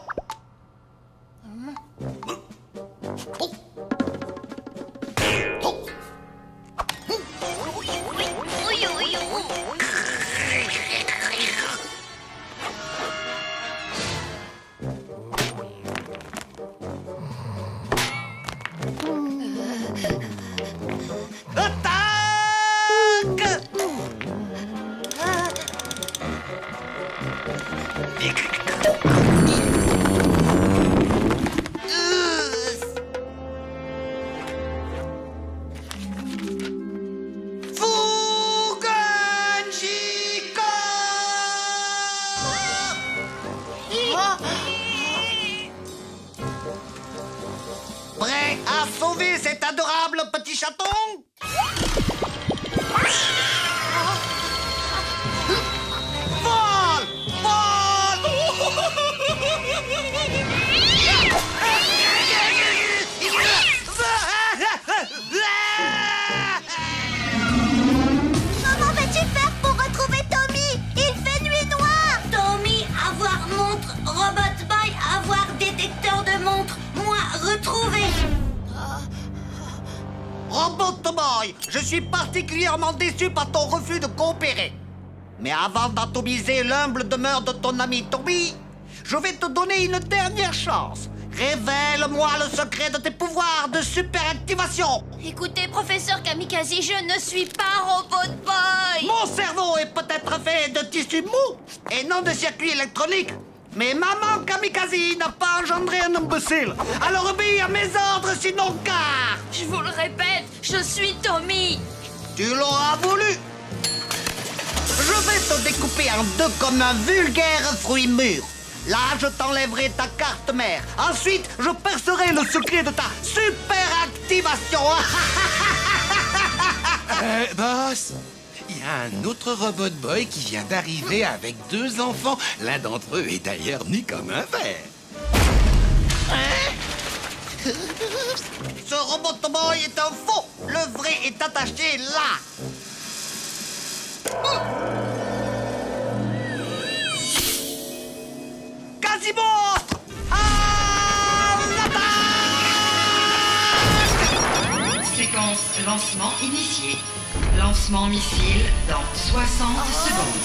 Prêt à sauver cet adorable petit chaton? Vole! Vole! Comment vas-tu faire pour retrouver Tommy? Il fait nuit noire. Tommy, avoir montre. Robot Boy, avoir détecteur de montre. Moi, retrouver. Robot Boy, je suis particulièrement déçu par ton refus de coopérer. Mais avant d'atomiser l'humble demeure de ton ami Tommy, je vais te donner une dernière chance. Révèle-moi le secret de tes pouvoirs de superactivation. Écoutez, professeur Kamikaze, je ne suis pas Robot Boy. Mon cerveau est peut-être fait de tissu mou et non de circuits électroniques. Mais maman Kamikaze n'a pas engendré un imbécile. Alors obéis à mes ordres, sinon car... Je vous le répète, je suis Tommy. Tu l'auras voulu. Je vais te découper en deux comme un vulgaire fruit mûr. Là, je t'enlèverai ta carte mère. Ensuite, je percerai le secret de ta super activation. Boss, il y a un autre Robot Boy qui vient d'arriver avec 2 enfants. L'un d'entre eux est d'ailleurs nu comme un verre. Ce Robot Boy est un faux. Le vrai est attaché là. Quasimodo! Séquence lancement initiée. Lancement missile dans 60 secondes.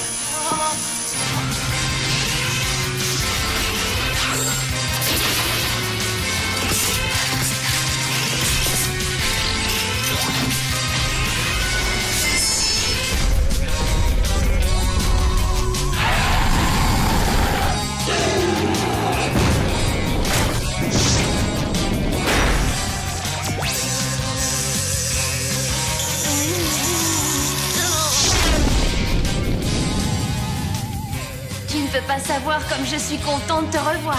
Tu ne peux pas savoir comme je suis contente de te revoir.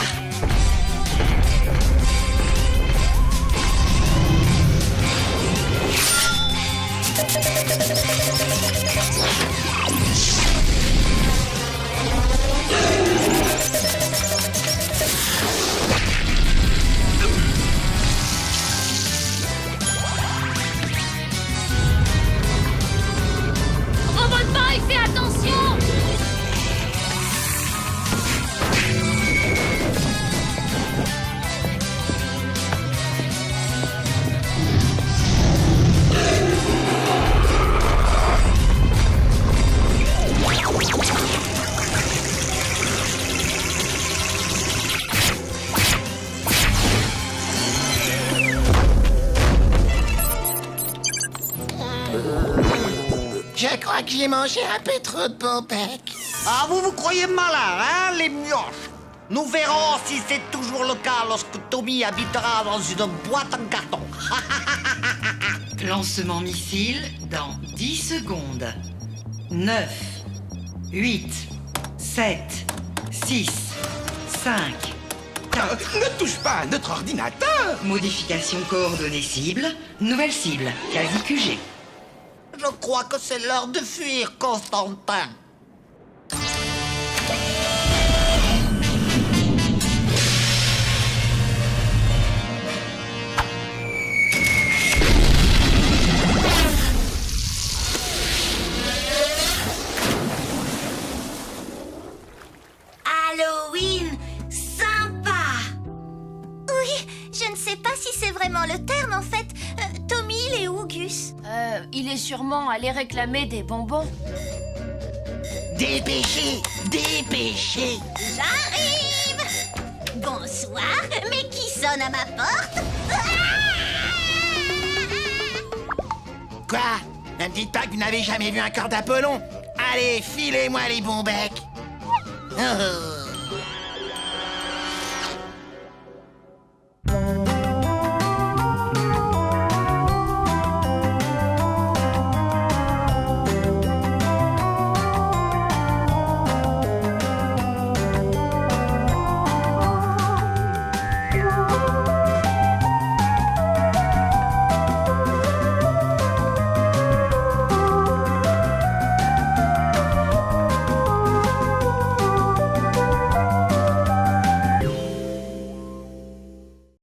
crois que j'ai mangé un peu trop de bon bec. Ah, vous croyez malin, hein, les mioches? Nous verrons si c'est toujours le cas lorsque Tommy habitera dans une boîte en carton. Lancement missile dans 10 secondes. 9, 8, 7, 6, 5, 4. Ne touche pas à notre ordinateur! Modification coordonnée cible. Nouvelle cible, quasi QG. Je crois que c'est l'heure de fuir, Constantin. Halloween, sympa. Oui, je ne sais pas si c'est vraiment le terme en fait. Tommy, il est où, Gus? Il est sûrement allé réclamer des bonbons. Dépêchez, dépêchez. J'arrive. Bonsoir, mais qui sonne à ma porte? Quoi? Ne me dites pas que vous n'avez jamais vu un corps d'Apollon. Allez, filez-moi les bons becs. Oh.